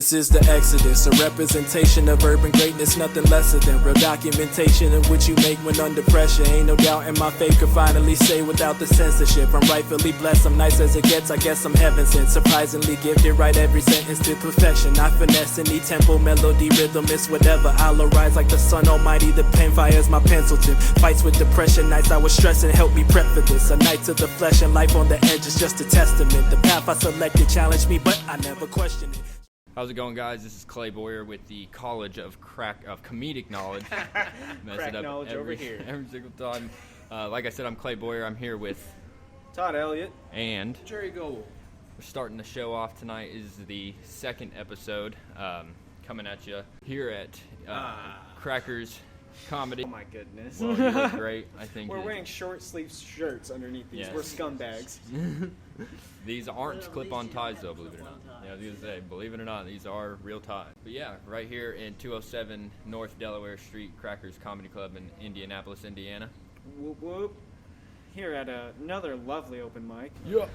This is the Exodus, a representation of urban greatness, nothing lesser than real documentation of what you make when under pressure. Ain't no doubt in my faith could finally say without the censorship. I'm rightfully blessed, I'm nice as it gets, I guess I'm heaven sent. Surprisingly gifted, write every sentence to perfection. I finesse any tempo, melody, rhythm, it's whatever. I'll arise like the sun almighty, the pen fires my pencil tip. Fights with depression, nights I was stressing, help me prep for this. A night to the flesh and life on the edge is just a testament. The path I selected challenged me, but I never questioned it. How's it going, guys? This is Clay Boyer with the College of Comedic Knowledge. Crack knowledge over here. Every single time. Like I said, I'm Clay Boyer. I'm here with Todd Elliott and Gerry Gobel. We're starting the show off tonight. Is the second episode coming at you here at Crackers Comedy. Oh my goodness. Well, you look great. I think we're wearing short sleeve shirts underneath these. Yes. We're scumbags. These aren't clip-on ties, though, believe it or not. Yeah, I was going to say, believe it or not, these are real ties. But yeah, right here in 207 North Delaware Street, Crackers Comedy Club in Indianapolis, Indiana. Whoop whoop. Here at another lovely open mic. Yeah.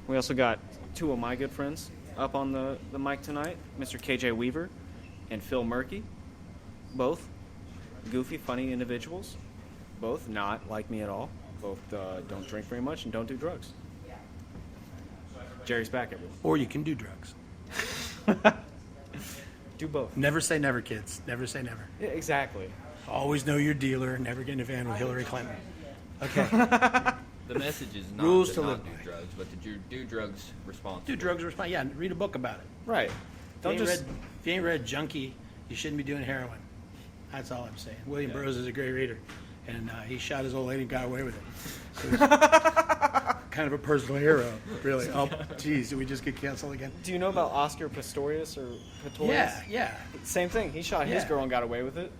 We also got two of my good friends up on the mic tonight, Mr. KJ Weaver and Phil Merki. Both goofy, funny individuals. Both not like me at all. Both don't drink very much and don't do drugs. Jerry's back, everyone. Or you can do drugs. Do both. Never say never, kids. Never say never. Yeah, exactly. Always know your dealer. Never get in a van with Hillary Clinton. Okay. The message is not Rules to to not live do by. drugs, but to do drugs responsibly. Do drugs responsibly. Yeah, read a book about it. Right. Don't just. If you ain't read Junkie, you shouldn't be doing heroin. That's all I'm saying. William Burroughs is a great reader, and he shot his old lady and got away with it. So he's kind of a personal hero, really. Oh, geez, did we just get canceled again? Do you know about Oscar Pistorius or Pistorius? Yeah. Same thing. He shot his Yeah. girl and got away with it.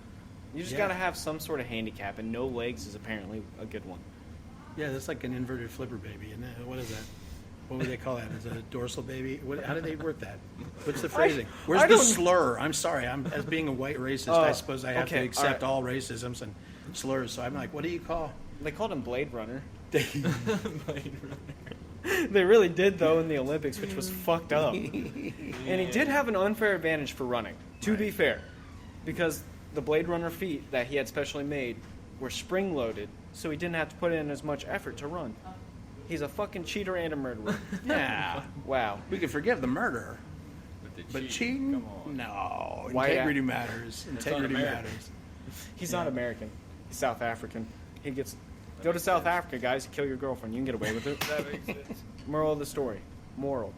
You just Yeah. got to have some sort of handicap, and no legs is apparently a good one. Yeah, that's like an inverted flipper baby. And what is that? What would they call that? Is it a dorsal baby? How do they word that? What's the phrasing? Where's the slur? I'm sorry. As being a white racist, I suppose I have to accept all racisms and slurs. So I'm like, what do you call? They called him Blade Runner. Blade Runner. They really did, though, in the Olympics, which was fucked up. And he did have an unfair advantage for running, to be fair, because the Blade Runner feet that he had specially made were spring-loaded, so he didn't have to put in as much effort to run. He's a fucking cheater and a murderer. Yeah. Wow. We can forgive the murder, But but cheating? Come on. No. Why- Integrity matters. Integrity un-American. matters. He's not American. He's South African. He gets... Go to South Africa, guys. Kill your girlfriend. You can get away with it. That makes sense. Moral of the story. Moral.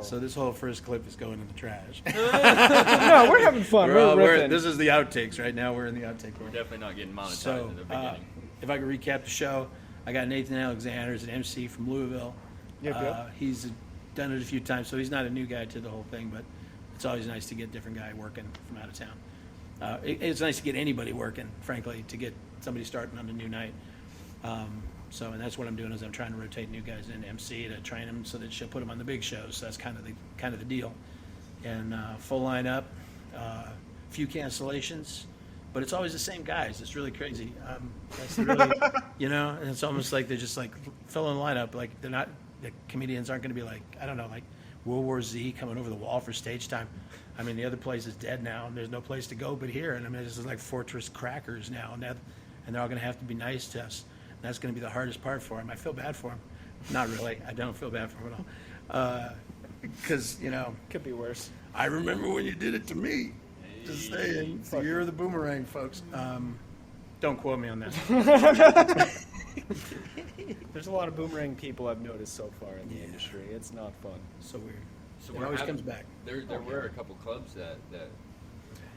So this whole first clip is going in the trash. No, we're having fun. We're riffing. This is the outtakes right now. We're in the outtake. We're definitely not getting monetized So, in the beginning. if I could recap the show, I got Nathan Alexander as an MC from Louisville. Yep. He's done it a few times, so he's not a new guy to the whole thing, but it's always nice to get a different guy working from out of town. It's nice to get anybody working, frankly, to get somebody starting on a new night. And that's what I'm doing is I'm trying to rotate new guys into MC to train them so that she'll put them on the big shows. So that's kind of the deal. And full lineup, few cancellations, but it's always the same guys. It's really crazy. That's really, and it's almost like they're just like fill in the lineup. Like the comedians aren't going to be like, I don't know, like World War Z coming over the wall for stage time. I mean, the other place is dead now, and there's no place to go but here. And I mean, this is like Fortress Crackers now, and they're all going to have to be nice to us. And that's going to be the hardest part for them. I feel bad for them. Not really. I don't feel bad for them at all. Because, Could be worse. I remember when you did it to me. Just saying. It's the year of the boomerang, folks. Don't quote me on that. There's a lot of boomerang people I've noticed so far in the industry. It's not fun. So weird. So It always comes back. There were a couple clubs that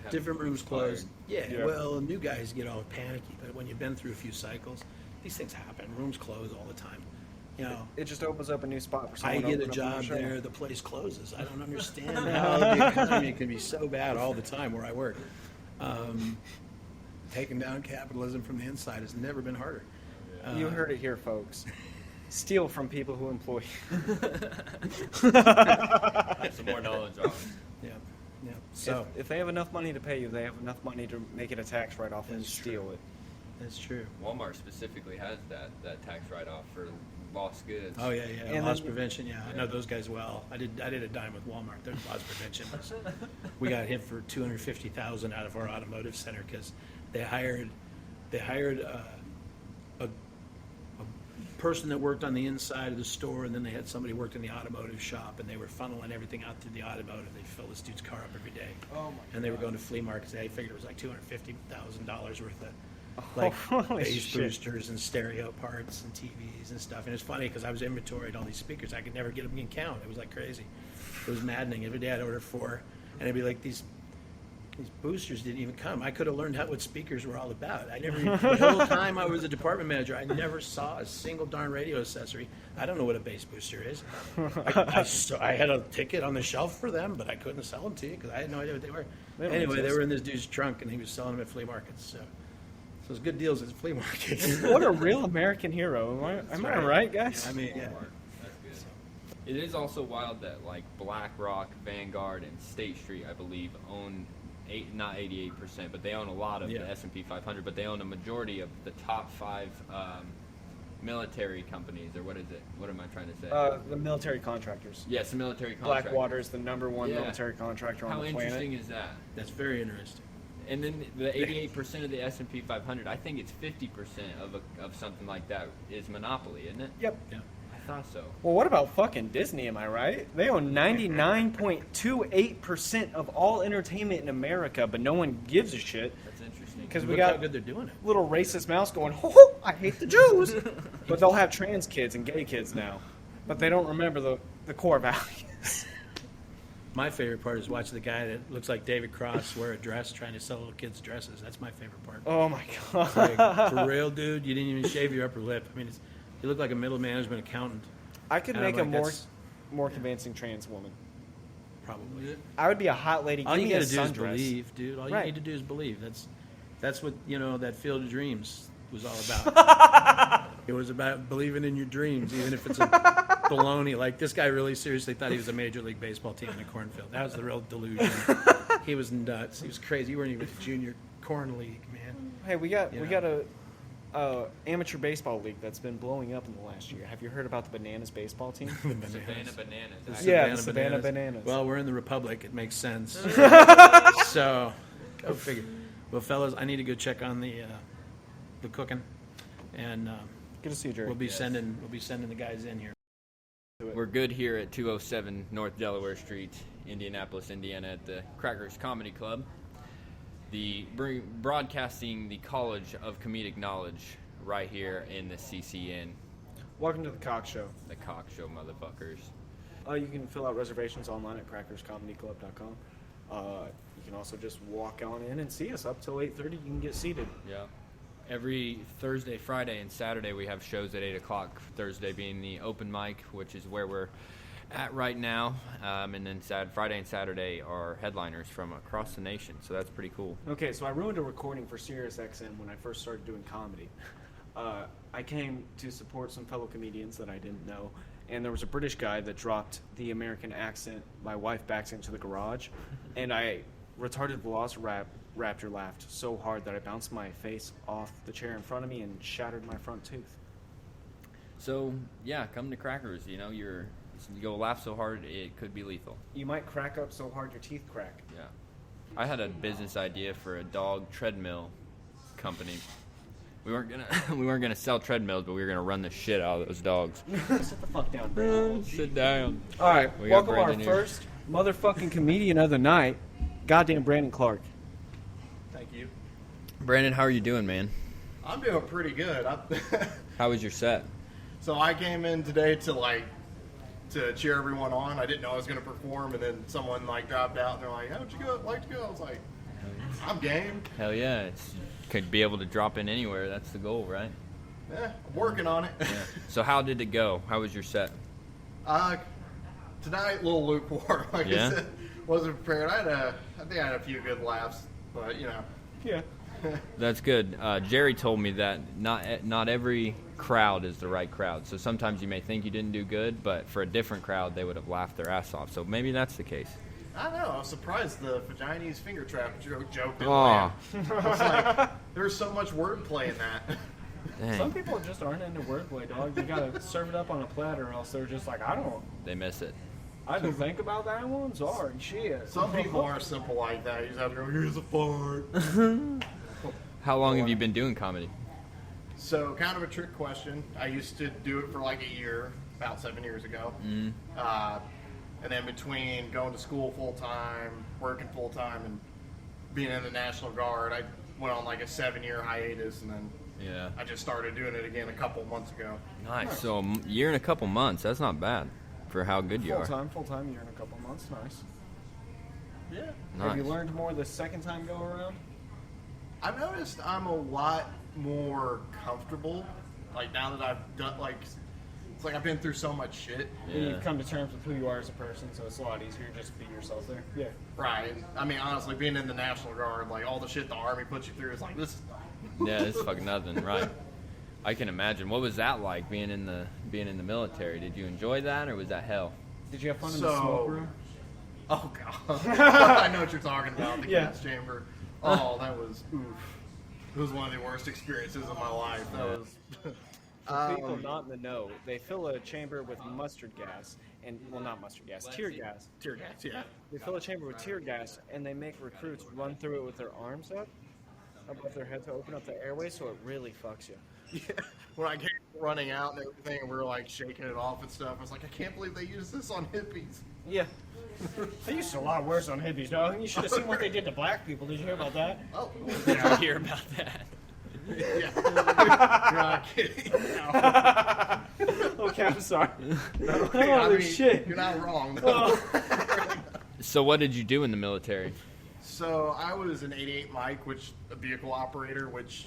have Different rooms expired. closed. Yeah, well, new guys get all panicky. But when you've been through a few cycles, these things happen. Rooms close all the time. It just opens up a new spot for I someone. get a job there, the place closes. I don't understand how the economy can be so bad all the time where I work. Taking down capitalism from the inside has never been harder. You heard it here, folks. Steal from people who employ you. Get some more knowledge on it. Yeah. So if they have enough money to pay you, they have enough money to make it a tax write-off and That's steal it. that's true. Walmart specifically has that tax write-off for Boss Goods. Oh yeah. And Loss then- prevention. Yeah, I know those guys well. I did a dime with Walmart. Their loss prevention. We got hit for $250,000 out of our automotive center because they hired a person that worked on the inside of the store, and then they had somebody who worked in the automotive shop, and they were funneling everything out through the automotive. They fill this dude's car up every day. Oh my And they were going to flea markets. They figured it was like $250,000 worth of like Holy bass shit. boosters and stereo parts and TVs and stuff. And it's funny because I was inventoried all these speakers. I could never get them in count. It was like crazy. It was maddening. Every day I'd order 4, and it'd be like these boosters didn't even come. I could have learned what speakers were all about. The whole time I was a department manager, I never saw a single darn radio accessory. I don't know what a bass booster is. I had a ticket on the shelf for them, but I couldn't sell them to you because I had no idea what they were. Anyway, they were in this dude's trunk, and he was selling them at flea markets. So it was good deals at flea markets. What a real American hero. Am I right, guys? I mean, yeah. That's good. It is also wild that like BlackRock, Vanguard, and State Street, I believe, own not 88%, but they own a lot of the S&P 500. But they own a majority of the top 5 military companies, or what is it? What am I trying to say? The military contractors. Yes, the military contractors. Blackwater is the number 1 Yeah. military contractor on How the planet. interesting is that? That's very interesting. And then the 88% of the S&P 500, I think it's 50% of something like that is monopoly, isn't it? Yep. Yeah. I thought so. Well, what about fucking Disney, am I right? They own 99.28% of all entertainment in America, but no one gives a shit. That's interesting. Because we Look how got good they're doing it. little racist mouse going, ho, I hate the Jews. But they'll have trans kids and gay kids now. But they don't remember the core values. My favorite part is watching the guy that looks like David Cross wear a dress trying to sell little kids dresses. That's my favorite part. Oh my god. Like, for real, dude, you didn't even shave your upper lip. I mean, you look like a middle management accountant. I could And I'm make a like, more that's- more convincing trans woman. Probably. I would be a hot lady. All Give you me a gotta do is sundress. believe, dude. All you Right. need to do is believe. That's what, that Field of Dreams was all about. It was about believing in your dreams, even if it's a baloney. Like, this guy really seriously thought he was a Major League Baseball team in a cornfield. That was the real delusion. He was nuts. He was crazy. You weren't even a junior corn league, man. Hey, we got Yeah. a amateur baseball league that's been blowing up in the last year. Have you heard about the Bananas baseball team? Savannah Bananas. The Yeah, the Savannah Bananas. Well, we're in the Republic. It makes sense. So, go figure. Well, fellas, I need to go check on the cooking, and Good to see you, Jerry. we'll be sending the guys in here. We're good here at 207 North Delaware Street, Indianapolis, Indiana, at the Crackers Comedy Club. Broadcasting the College of Comedic Knowledge right here in the CCN, Welcome to the Cock Show. the cock show, motherfuckers. You can fill out reservations online at crackerscomedyclub.com. You can also just walk on in and see us up till 8:30. You can get seated. Yeah. Every Thursday, Friday, and Saturday we have shows at 8 o'clock. Thursday being the open mic, which is where we're at right now. And then Friday and Saturday are headliners from across the nation. So that's pretty cool. Okay, so I ruined a recording for SiriusXM when I first started doing comedy. I came to support some fellow comedians that I didn't know, and there was a British guy that dropped the American accent. My wife backs into the garage, and I retarded Velociraptor laughed so hard that I bounced my face off the chair in front of me and shattered my front tooth. So yeah, come to Crackers. You go laugh so hard it could be lethal. You might crack up so hard your teeth crack. Yeah. I had a business idea for a dog treadmill company. We weren't gonna sell treadmills, but we were gonna run the shit out of those dogs. Sit the fuck down, Brandon. Sit down. All right, We got welcome our Brandon here. first motherfucking comedian of the night, goddamn Brandon Clark. Thank you. Brandon, how are you doing, man? I'm doing pretty good. How was your set? So I came in today to cheer everyone on. I didn't know I was going to perform, and then someone dropped out, and they're like, "How'd you like to go?" I was like, "I'm game." Hell yeah! Could be able to drop in anywhere. That's the goal, right? Yeah, I'm working on it. Yeah. So how did it go? How was your set? Tonight, a little lukewarm. Like Yeah? I said, wasn't prepared. I think I had a few good laughs, but Yeah. That's good. Gerry told me that not every crowd is the right crowd. So sometimes you may think you didn't do good, but for a different crowd, they would have laughed their ass off. So maybe that's the case. I don't know. I was surprised the Vaginas finger trap joke didn't Aw. land. I was like, there was so much wordplay in that. Dang. Some people just aren't into wordplay, dog. You gotta serve it up on a platter, or else they're just like, They miss it. I didn't think about that one. Sorry, shit. Some people are simple like that. You just have to go, here's a fart. How long have you been doing comedy? So, kind of a trick question. I used to do it for like a year, about 7 years ago. And then between going to school full time, working full time, and being in the National Guard, I went on like a 7-year hiatus, and then I just started doing it again a couple months ago. Nice. So a year and a couple months. That's not bad for how good you are. Full time, year and a couple months. Nice. Yeah. Nice. Have you learned more the second time go around? I've noticed I'm a lot more comfortable. Like now that I've done, like, it's like I've been through so much shit. And you've come to terms with who you are as a person, so it's a lot easier just to be yourself there. Yeah. Right. And, I mean, honestly, being in the National Guard, like all the shit the Army puts you through is like this. Yeah, it's fucking nothing, right? I can imagine. What was that like being in the military? Did you enjoy that, or was that hell? Did you have fun in the smoke room? Oh god, I know what you're talking about. The gas chamber. Oh, that was oof. It was one of the worst experiences of my life. That was. For people not in the know, they fill a chamber with mustard gas, and well, not mustard gas, tear gas. Tear gas, yeah. They fill a chamber with tear gas, and they make recruits run through it with their arms up above their head to open up the airway, so it really fucks you. Yeah. When I came running out and everything, and we were like shaking it off and stuff, I was like, I can't believe they use this on hippies. Yeah. They used a lot worse on hippies, dog. You should have seen what they did to black people. Did you hear about that? Oh, I hear about that. yeah. You're not kidding. No. Okay, I'm sorry. Okay, Holy shit. You're not wrong, though. So what did you do in the military? So I was an 88 Mike, which a vehicle operator, which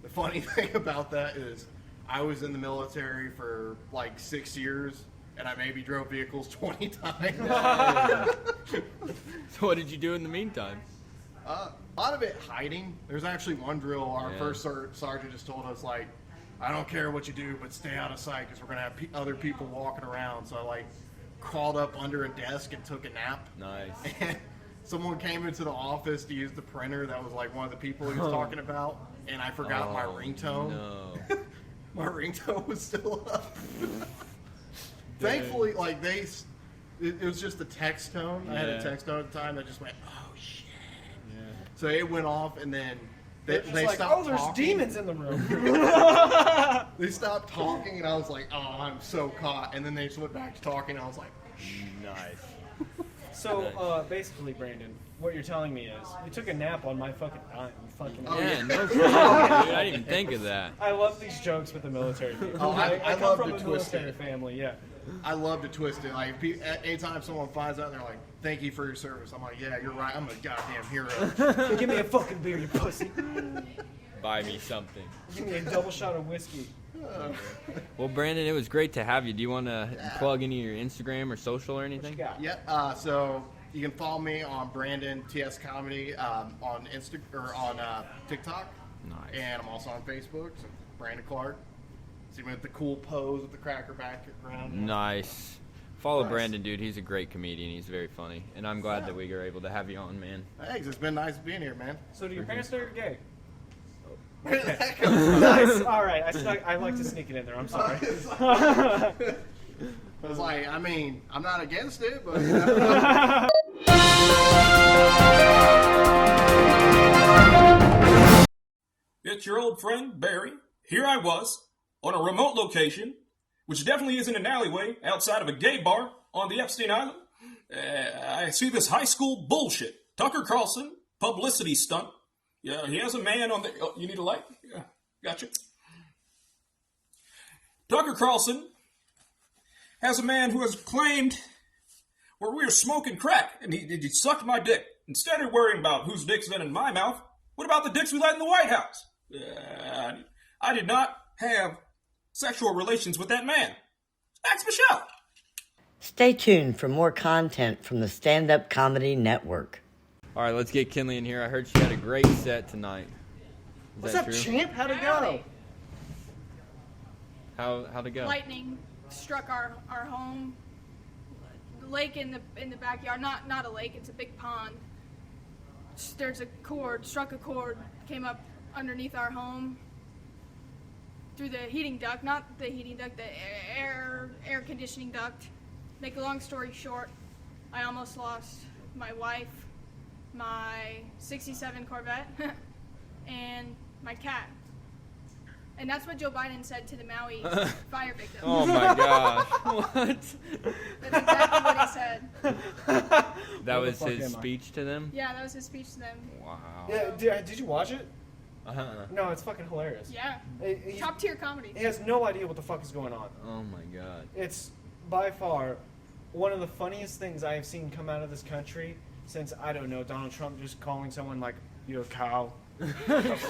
the funny thing about that is I was in the military for like 6 years, and I maybe drove vehicles 20 times. So what did you do in the meantime? A lot of it hiding. There's actually one drill our first sergeant just told us, like, I don't care what you do, but stay out of sight because we're going to have other people walking around. So I, like, crawled up under a desk and took a nap. Nice. And someone came into the office to use the printer. That was, like, one of the people he was talking about. And I forgot my ringtone. No. My ringtone was still up. Thankfully, like, it was just the text tone. I had a text tone at the time that just went, oh, shit. Yeah. So it went off, and then they like, stopped there's talking. demons in the room. They stopped talking, and I was like, oh, I'm so caught. And then they just went back to talking, and I was like, Nice. So, basically, Brandon, what you're telling me is you took a nap on my fucking dime. Yeah, no shit, dude. I didn't even think of that. I love these jokes with the military people. Oh, I come love from to a twist military it. family, yeah. I love to twist it. Like, anytime someone finds out, and they're like, thank you for your service. I'm like, yeah, you're right. I'm a goddamn hero. Give me a fucking beer, you pussy. Buy me something. Give me a double shot of whiskey. Well, Brandon, it was great to have you. Do you want to plug any of your Instagram or social or What you anything? got? Yeah, so you can follow me on Brandon TS Comedy on TikTok. Nice. And I'm also on Facebook, so Brandon Clark. See me with the cool pose with the cracker background. Nice. Follow Nice. Brandon, dude. He's a great comedian. He's very funny. And I'm glad that we were able to have you on, man. Thanks, it's been nice being here, man. So do your parents know you're gay? Where did that come from? Nice. All right. I like to sneak it in there. I'm sorry. I was like, I mean, I'm not against it, but... It's your old friend, Barry. Here I was, on a remote location, which definitely isn't an alleyway outside of a gay bar on the Epstein Island. I see this high school bullshit. Tucker Carlson, publicity stunt. Yeah, he has a man on the... Oh, you need a light? Yeah, gotcha. Tucker Carlson has a man who has claimed where we were smoking crack, and he sucked my dick. Instead of worrying about whose dick's been in my mouth, what about the dicks we let in the White House? I did not have sexual relations with that man. Ask Michelle. Stay tuned for more content from the Stand-Up Comedy Network. All right, let's get Kenley in here. I heard she had a great set tonight. Is What's that up, true? champ? How'd it go? How'd it go? Lightning struck our home. The lake in the backyard. Not a lake. It's a big pond. There's a cord. Struck a cord. Came up underneath our home. through the heating duct, not the heating duct, the air conditioning duct. Make a long story short, I almost lost my wife, my 67 Corvette, and my cat. And that's what Joe Biden said to the Maui fire victims. Oh my gosh. What? That's exactly what he said. That What was the fuck his am I? speech to them? Yeah, that was his speech to them. Wow. Yeah, did you watch it? Uh-huh. No, it's fucking hilarious. Yeah. He Top tier comedy. has no idea what the fuck is going on. Oh my god. It's by far one of the funniest things I have seen come out of this country since, I don't know, Donald Trump just calling someone like, you're a cow.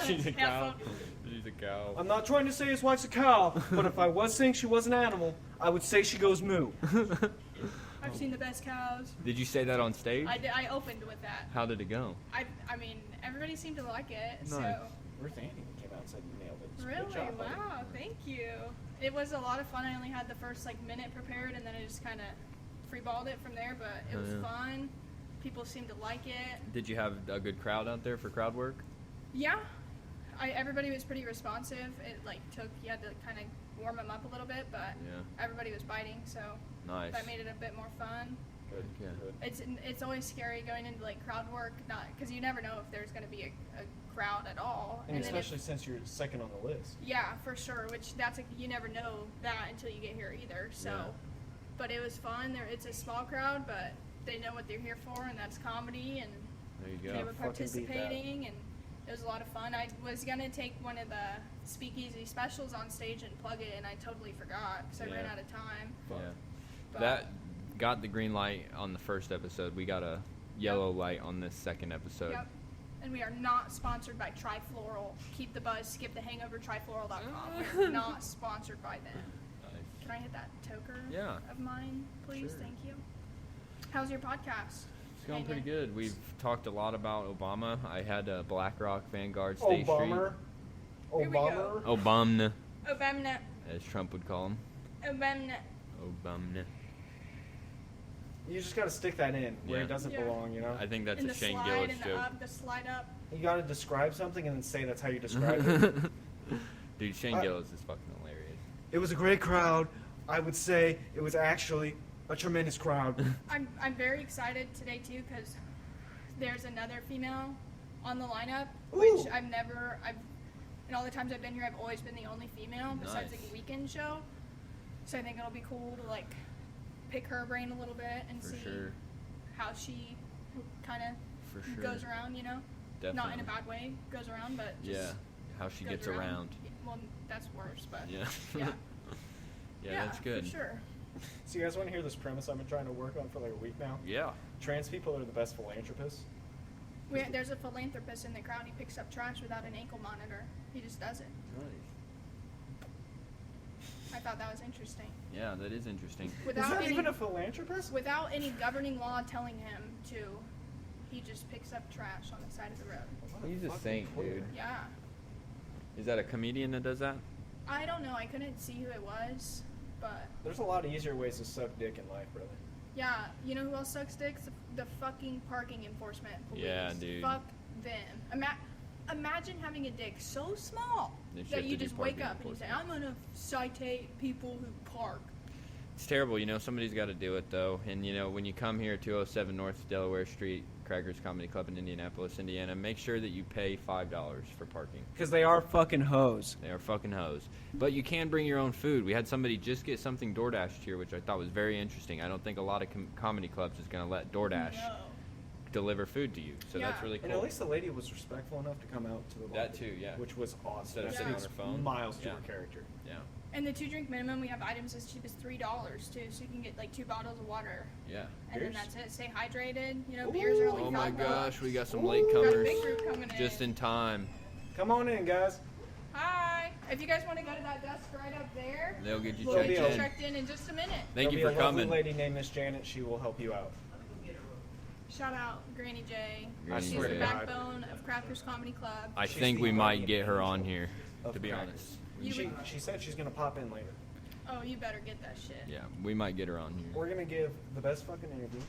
She's a cow. Yeah, She's a cow. I'm not trying to say his wife's a cow, but if I was saying she was an animal, I would say she goes moo. I've seen the best cows. Did you say that on stage? I opened with that. How did it go? I mean, everybody seemed to like it. Nice. So Ruth Andy came out and said you nailed it. really, Good job, buddy. wow, thank you. It was a lot of fun. I only had the first minute prepared, and then I just kind of freeballed it from there. But it was yeah. fun. People seemed to like it. Did you have a good crowd out there for crowd work? Yeah, everybody was pretty responsive. It took, you had to kind of warm them up a little bit, but Yeah. everybody was biting, so Nice. that made it a bit more fun. Good, Yeah. good. It's always scary going into crowd work, not because you never know if there's going to be a crowd at all. And then especially since you're second on the list. yeah, for sure. Which you never know that until you get here either. So, Yeah. but it was fun. It's a small crowd, but they know what they're here for, and that's comedy. And There you they go. were Fucking beat that. participating, and it was a lot of fun. I was gonna take one of the speakeasy specials on stage and plug it, and I totally forgot because I ran Yeah. out of time. Yeah. But That got the green light on the first episode. We got a yellow light on this second episode. Yep. And we are not sponsored by Trifloral. Keep the buzz, skip the hangover, trifloral.com. We're not sponsored by them. Nice. Can I hit that toker Yeah. of mine, please? Sure. Thank you. How's your podcast? It's going pretty Hanging? good. We've talked a lot about Obama. I had BlackRock, Vanguard, State Obama. Here we go. Obama. Street. Obama, Obama. as Trump would call him. Obama. Obama. You just gotta stick that in where Yeah. it doesn't Yeah. belong, you know? I think that's And a the Shane slide Gillis and the joke. up, the slide up. You gotta describe something and then say that's how you describe it. Dude, Shane Gillis is fucking hilarious. It was a great crowd. I would say it was actually a tremendous crowd. I'm very excited today too because there's another female on the lineup, which Ooh. in all the times I've been here, I've always been the only female besides Nice. the weekend show. So I think it'll be cool to pick her brain a little bit and For see sure. how she kind For of sure. goes around, you know? Definitely. Not in a bad way, goes around, but just Yeah. How she goes gets around. Well, that's worse, but Yeah. yeah. Yeah, that's good. For sure. So you guys want to hear this premise I've been trying to work on for a week now? Yeah. Trans people are the best philanthropists. There's a philanthropist in the crowd. He picks up trash without an ankle monitor. He just does it. I thought that was interesting. Yeah, that is interesting. Is Without that any, even a philanthropist? without any governing law telling him to, he just picks up trash on the side of the road. He's a Fucking saint, queer. dude. Yeah. Is that a comedian that does that? I don't know. I couldn't see who it was, but There's a lot of easier ways to suck dick in life, brother. yeah. You know who else sucks dicks? The fucking parking enforcement police. Yeah, dude. Fuck them. Imagine having a dick so small They should that have you to do just wake parking up and you say, enforcement. I'm gonna citate people who park. It's terrible. Somebody's got to do it, though. And, when you come here, 207 North Delaware Street, Crackers Comedy Club in Indianapolis, Indiana, make sure that you pay $5 for parking. Because they are fucking hoes. They are fucking hoes. But you can bring your own food. We had somebody just get something DoorDashed here, which I thought was very interesting. I don't think a lot of comedy clubs is going to let DoorDash No. deliver food to you. So that's Yeah. really And cool. at least the lady was respectful enough to come out to the lobby. That too, yeah. Which was awesome. Instead of That sitting on speaks her phone. miles to Yeah. her character. Yeah. And the 2-drink minimum, we have items as cheap as $3 too, so you can get 2 bottles of water, Yeah. and then Beers? that's it. Stay hydrated. Beers are only Oh my $5. gosh, we got some Ooh. late Got a comers big group coming in. just in time. Come on in, guys. Hi. If you guys want to go to that desk right up there, They'll get you We'll checked be get you open. in. checked in just a minute. Thank There'll you be for a lovely coming. lady named Miss Janet. She will help you out. Shout out Granny J. Granny She's J. the backbone of Crackers Comedy Club. I She's think the we might guardian get her on angel here, of to be Crackers. honest. She said she's gonna pop in later. Oh, you better get that shit. Yeah, we might get her on here. We're gonna give the best fucking interview.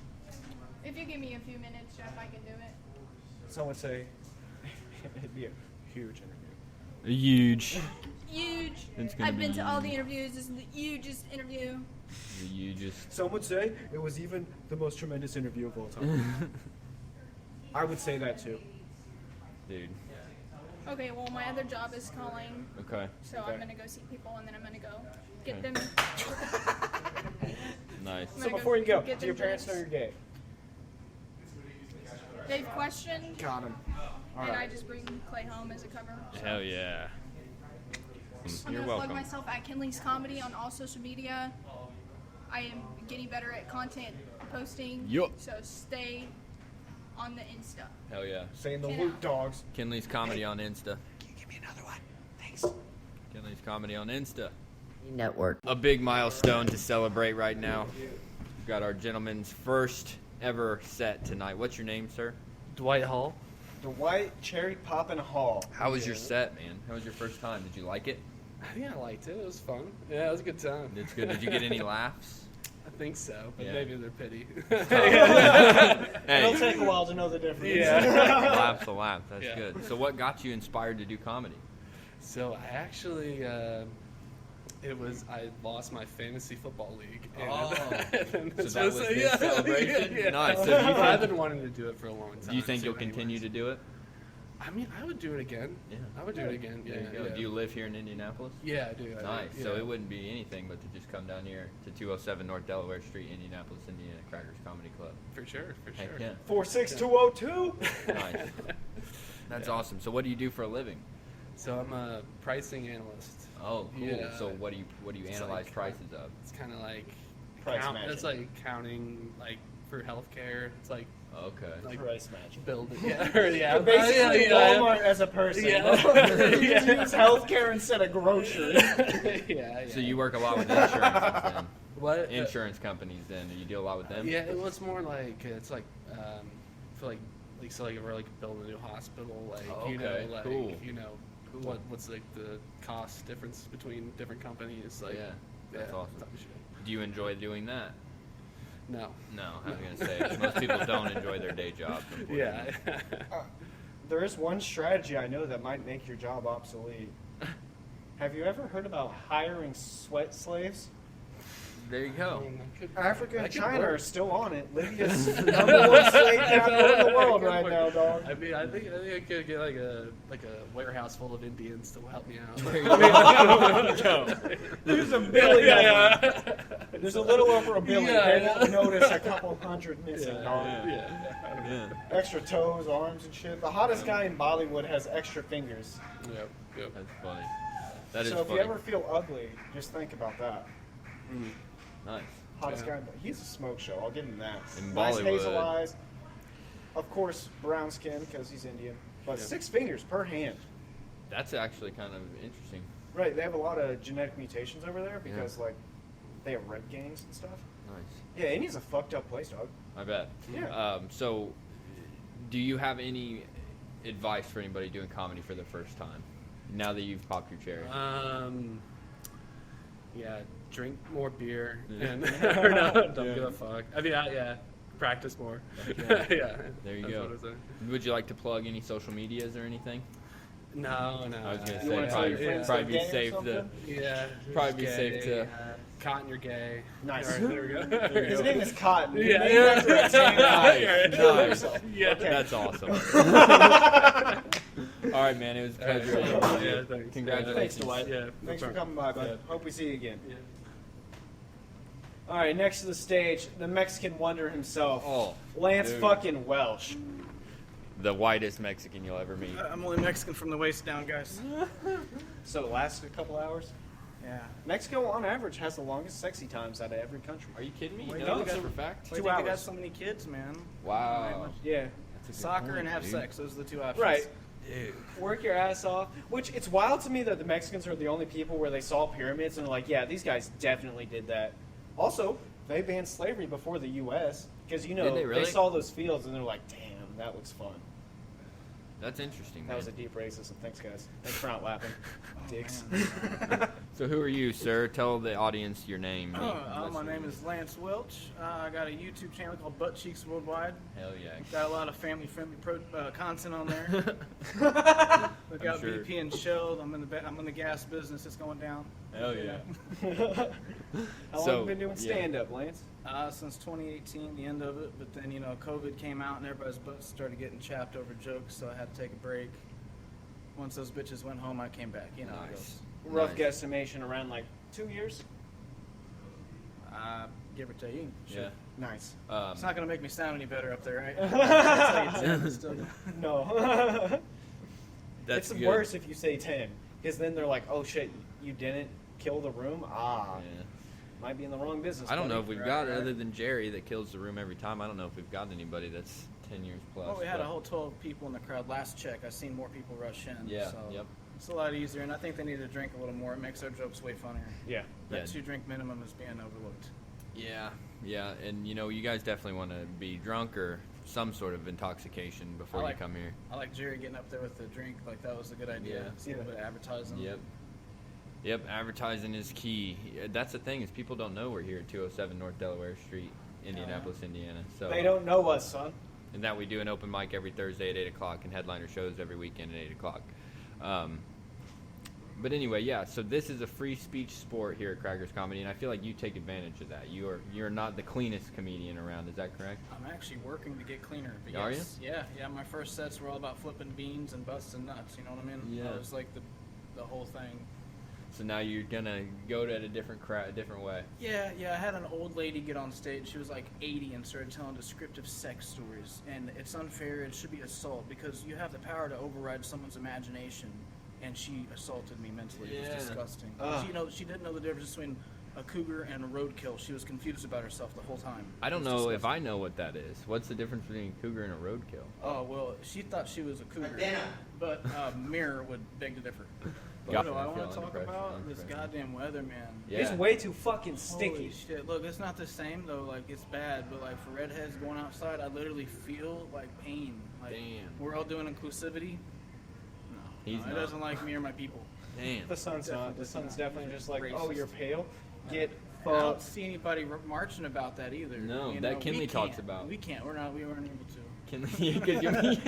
If you give me a few minutes, Jeff, I can do it. Some would say it'd be a huge interview. Huge. huge. It's gonna I've been be to all the interviews. This is the hugest interview. You just Some would say it was even the most tremendous interview of all time. I would say that too. dude. Okay, well, my other job is calling, Okay. so I'm gonna go see people, and then I'm gonna go get Okay. them. Nice. So before you go, Get do your them parents know drinks. you're gay? They've questioned, Got him. All and I right. just bring Clay home as a cover. So. Hell yeah. I'm You're gonna welcome. plug myself at Kenley's Comedy on all social media. I am getting better at content posting, Yup. so stay on the Insta. Hell yeah. Saying the Get Woot out. Dogs. Kinley's Comedy on Insta. Can you give me another one? Thanks. Kinley's Comedy on Insta. Network. A big milestone to celebrate right now. We've got our gentleman's first ever set tonight. What's your name, sir? Dwight Hall. Dwight Cherry Poppin' Hall. How was your set, man? How was your first time? Did you like it? I think I liked it. It was fun. Yeah, it was a good time. It's good. Did you get any laughs? I think so, but Yeah. maybe they're pity. It'll Hey, take a while to know the difference. laughs a laugh. That's Yeah. good. So what got you inspired to do comedy? So I actually, I lost my fantasy football league. And, and So that was the yeah, celebration? yeah. Nice. So do you I've think- been wanting to do it for a long time. Do you think too, you'll continue anyways. to do it? I mean, I would do it again. Yeah. I would do it again. Yeah, There you go. yeah. Do you live here in Indianapolis? Yeah, I do. Nice. Yeah. So it wouldn't be anything but to just come down here to 207 North Delaware Street, Indianapolis, Indiana, Crackers Comedy Club. For sure, for Heck sure. yeah. 46202. Nice. That's awesome. So what do you do for a living? So I'm a pricing analyst. Oh, cool. Yeah. So what do you It's analyze like- prices of? It's kind of like Price matching. It's like counting like for healthcare. It's like Okay. Price matching. building. Yeah, or, yeah. Basically, yeah, Walmart as a person. Yeah. Use healthcare instead of groceries. yeah. So you work a lot with insurances then? What? Insurance companies then? Do you deal a lot with them? Yeah, it was more like it's like for like so like we're like building a new hospital, like you know, Okay, like cool. you know what's like the cost difference between different companies, like Yeah, that's awesome. type of shit. Do you enjoy doing that? No. No, I was going to say, most people don't enjoy their day jobs. Yeah. There is one strategy I know that might make your job obsolete. Have you ever heard about hiring sweat slaves? There you go. Africa and that could China work. are still on it. Libya's number one slave capital in the world right now, dog. I mean, I think I could get like a warehouse full of Indians to help me out. There's a billion. There's a little over a billion. Yeah, They won't notice a couple hundred missing, dog. Yeah. Extra toes, arms, and shit. The hottest guy in Bollywood has extra fingers. Yep. That's funny. That is So if funny. you ever feel ugly, just think about that. Nice. Hottest Yeah. guy. He's a smoke show. I'll give him that. In Nice Bollywood. hazel eyes. Of course, brown skin because he's Indian. But Yeah. 6 fingers per hand. That's actually kind of interesting. Right. They have a lot of genetic mutations over there because like they have red gangs and stuff. Nice. Yeah, India's a fucked up place, dog. I bet. Yeah. So, do you have any advice for anybody doing comedy for the first time? Now that you've popped your cherry. Yeah, drink more beer Yeah. and or no, don't give a fuck. I mean, yeah, practice more. Okay. Yeah. There you that's go. what I say. Would you like to plug any social medias or anything? No. I was gonna You say wanna tell your probably, friends probably they're be gay or safe to. something? Yeah. Probably be gay, safe to- Cotton, you're gay. Nice. All right, there we go. His name is Cotton. Yeah. Named after a tan guy. Kill Nice. yourself. Yeah. Okay. That's awesome. All right, man. It was a pleasure. Yeah, thanks. Congratulations. Thanks, Dwight. Yeah. Thanks no for problem. coming by, bud. Yeah. Hope we see you again. Yeah. All right, next to the stage, the Mexican wonder himself, Oh, Lance dude. fucking Welch. The whitest Mexican you'll ever meet. I'm only Mexican from the waist down, guys. So it lasted a couple hours. Yeah. Mexico, on average, has the longest sexy times out of every country. Are you kidding me? Wait, You no, know this guys- for a fact? Why 2 do you think I got hours. so many kids, man? Wow. Yeah. That's a good Soccer point, and have dude. sex. Those are the 2 options. Right. Dude. Work your ass off. Which, it's wild to me that the Mexicans are the only people where they saw pyramids and they're like, yeah, these guys definitely did that. Also, they banned slavery before the U.S. because, you know, Did they really? saw those fields and they're like, damn, that looks fun. That's interesting. That was a man. deep racism. Thanks, guys. Thanks for not laughing. Dicks. So who are you, sir? Tell the audience your name. My name is Lance Welch. I got a YouTube channel called Butt Cheeks Worldwide. Hell yeah. Got a lot of family-friendly content on there. Look out, sure. BP and Shell. I'm in the gas business. It's going down. Hell yeah. How long have you been doing stand-up, Lance? Since 2018, the end of it. But then, COVID came out and everybody's butts started getting chapped over jokes, so I had to take a break. Once those bitches went home, I came back. You know how it goes. Rough guesstimation, around like 2 years? Give or take. Sure. Yeah. Nice. It's not going to make me sound any better up there, right? That's how you still do. No. That's it's good. worse if you say 10, because then they're like, oh shit, you didn't kill the room? Might be in the wrong business. I don't know if buddy. we've got, other than Jerry that kills the room every time, I don't know if we've got anybody that's 10 years plus. Well, we had a whole 12 people in the crowd. Last check, I seen more people rush in. Yeah, so yep. It's a lot easier, and I think they need to drink a little more. It makes our jokes way funnier. Yeah. That 2-drink minimum is being overlooked. Yeah, and you guys definitely want to be drunk or some sort of intoxication before you come here. I like Jerry getting up there with the drink. Like, that was a good idea. Yeah. See a little bit of advertising. Yep, advertising is key. That's the thing, is people don't know we're here at 207 North Delaware Street, Indianapolis, Indiana. So they don't know us, son. And that we do an open mic every Thursday at 8 o'clock and headliner shows every weekend at 8 o'clock. But anyway, yeah, so this is a free speech sport here at Crackers Comedy, and I feel like you take advantage of that. You're not the cleanest comedian around, is that correct? I'm actually working to get cleaner. But Are yes, you? Yeah, my first sets were all about flipping beans and busting nuts, you know what I mean? Yeah. That was like the whole thing. So now you're gonna go at a different way. Yeah, I had an old lady get on stage. She was like 80 and started telling descriptive sex stories. And it's unfair. It should be assault because you have the power to override someone's imagination. And she assaulted me mentally. It was disgusting. She didn't know the difference between a cougar and a roadkill. She was confused about herself the whole time. I don't know if I know what that is. What's the difference between a cougar and a roadkill? Oh, well, she thought she was a cougar. But Mirror would beg to differ. Got What do I want to feeling talk the pressure, about? This goddamn weather, man. Yeah. It's way too fucking sticky. Holy shit. Look, it's not the same, though. Like, it's bad. But, like, for redheads going outside, I literally feel, like, pain. Like, Damn. We're all doing inclusivity. He's It not. doesn't like me or my people. Damn. The sun's not. The sun's definitely just like, Racist. oh, you're pale? Get I don't fucked. see anybody marching about that either. No, You that know, Kenley we talks can't. about. We can't. We weren't able to. You could give me.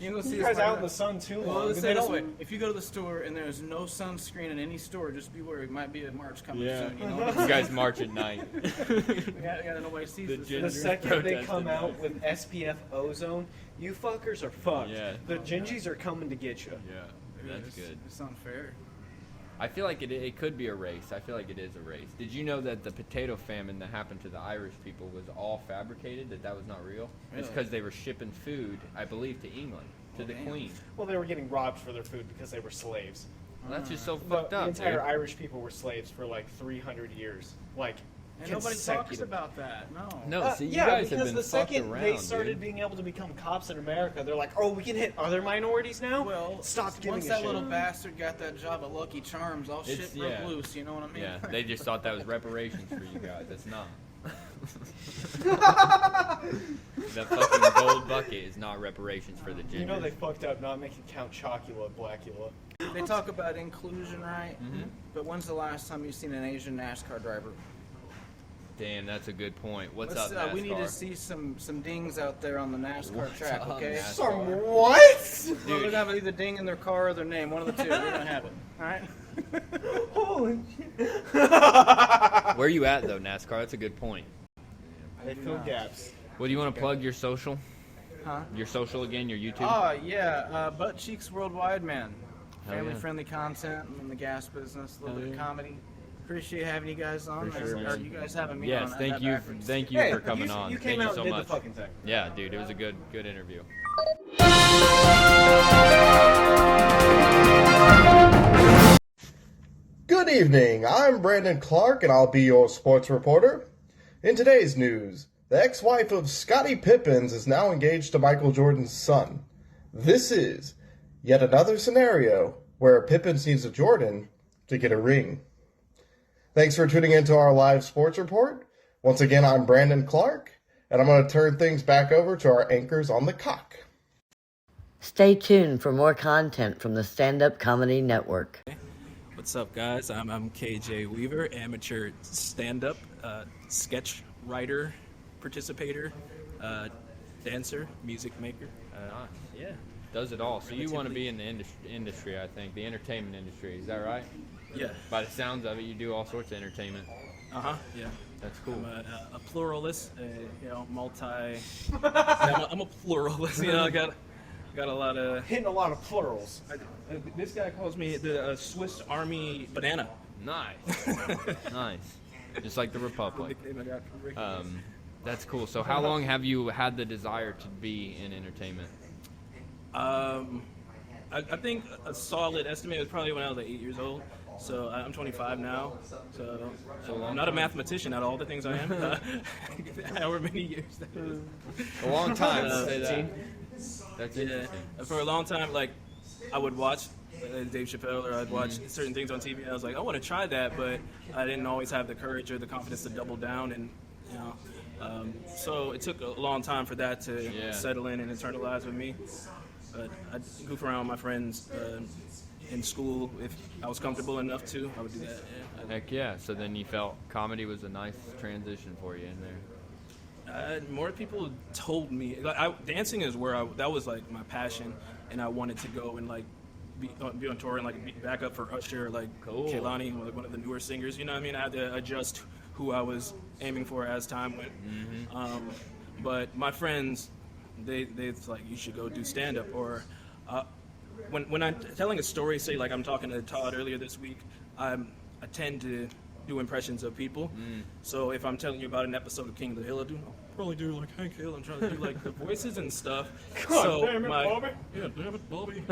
You go see You us guys out in right the sun too now. Well, long. let's They say it this don't- way. If you go to the store and there's no sunscreen in any store, just be worried. It might be a march coming Yeah. soon. You know? You guys march at night. Yeah, nobody sees The this. gin- The second they Protesting. come out with SPF ozone, you fuckers are fucked. Yeah. The gingies are coming to get you. Yeah, that's good. It's unfair. I feel like it could be a race. I feel like it is a race. Did you know that the potato famine that happened to the Irish people was all fabricated, that was not real? It's Really? because they were shipping food, I believe, to England, to the damn. Queen. Well, they were getting robbed for their food because they were slaves. Well, that's just so The fucked up, entire dude. Irish people were slaves for like 300 years. Like, And nobody talks consecutive. about that. No. No, see, you yeah, guys have because been the fucked second around, they started dude. being able to become cops in America, they're like, oh, we can hit other minorities now? Well, stop giving once a that shit. little bastard got that job at Lucky Charms, all shit It's- broke yeah. loose. You know what I mean? Yeah, they just thought that was reparations for you guys. It's not. That fucking gold bucket is not reparations for the ginger. You know they fucked up not making Count Chocula Blackula. They talk about inclusion, right? Mm-hmm. But when's the last time you've seen an Asian NASCAR driver? Damn, that's a good point. What's up, We need to NASCAR? see some dings out there on the NASCAR What's track, up, okay? NASCAR? Some what? Well, they're gonna have either ding in their car or their name, one of the two. We're gonna have it. All right. Holy shit. Where you at, though, NASCAR? That's a good point. They fill gaps. Well, do you want to plug your social? Huh? Your social again, your YouTube? Oh yeah, Butt Cheeks Worldwide, man. Hell yeah. Family-friendly content. I'm in the gas business, a little Hell bit of yeah. comedy. Appreciate having you guys on. For sure, Or man. you guys having me Yes, on. thank you, thank you Hey, for coming you on. You came Thank out you so and did much. the fucking thing. Yeah, dude, it was a good interview. Good evening, I'm Brandon Clark and I'll be your sports reporter. In today's news, the ex-wife of Scottie Pippen is now engaged to Michael Jordan's son. This is yet another scenario where Pippen needs a Jordan to get a ring. Thanks for tuning into our live sports report. Once again, I'm Brandon Clark, and I'm going to turn things back over to our anchors on the cock. Stay tuned for more content from the Stand-Up Comedy Network. What's up, guys? I'm KJ Weaver, amateur stand-up, sketch writer, participator, dancer, music maker. Yeah, does it all. So you want to be in the industry, I think, the entertainment industry. Is that right? Yeah. By the sounds of it, you do all sorts of entertainment. Yeah. That's cool. I'm a pluralist, I'm a pluralist. I got a lot of Hitting a lot of plurals. This guy calls me the Swiss Army banana. Nice. Nice. Just like the Republic. That's cool. So how long have you had the desire to be in entertainment? I think a solid estimate was probably when I was like 8 years old. So I'm 25 now. So I'm not a mathematician at all the things I am. However many years that is. A long time. Say that. That's interesting. For a long time, like I would watch Dave Chappelle, or I'd watch certain things on TV. And I was like, I want to try that, but I didn't always have the courage or the confidence to double down, and so it took a long time for that to settle in and internalize with me. But I'd goof around with my friends in school if I was comfortable enough to. I would do that. Yeah. Heck yeah! So then you felt comedy was a nice transition for you in there. More people told me dancing is where that was like my passion, and I wanted to go and like be on tour and like be back up for Usher, like Kehlani, like one of the newer singers. You know what I mean? I had to adjust who I was aiming for as time went. But my friends, they's like, you should go do stand up, or when I'm telling a story, say like I'm talking to Todd earlier this week, I tend to do impressions of people. So if I'm telling you about an episode of King of the Hill, I'll probably do like Hank Hill. I'm trying to do like the voices and stuff. Damn it, Bobby. Yeah, damn it, Bobby.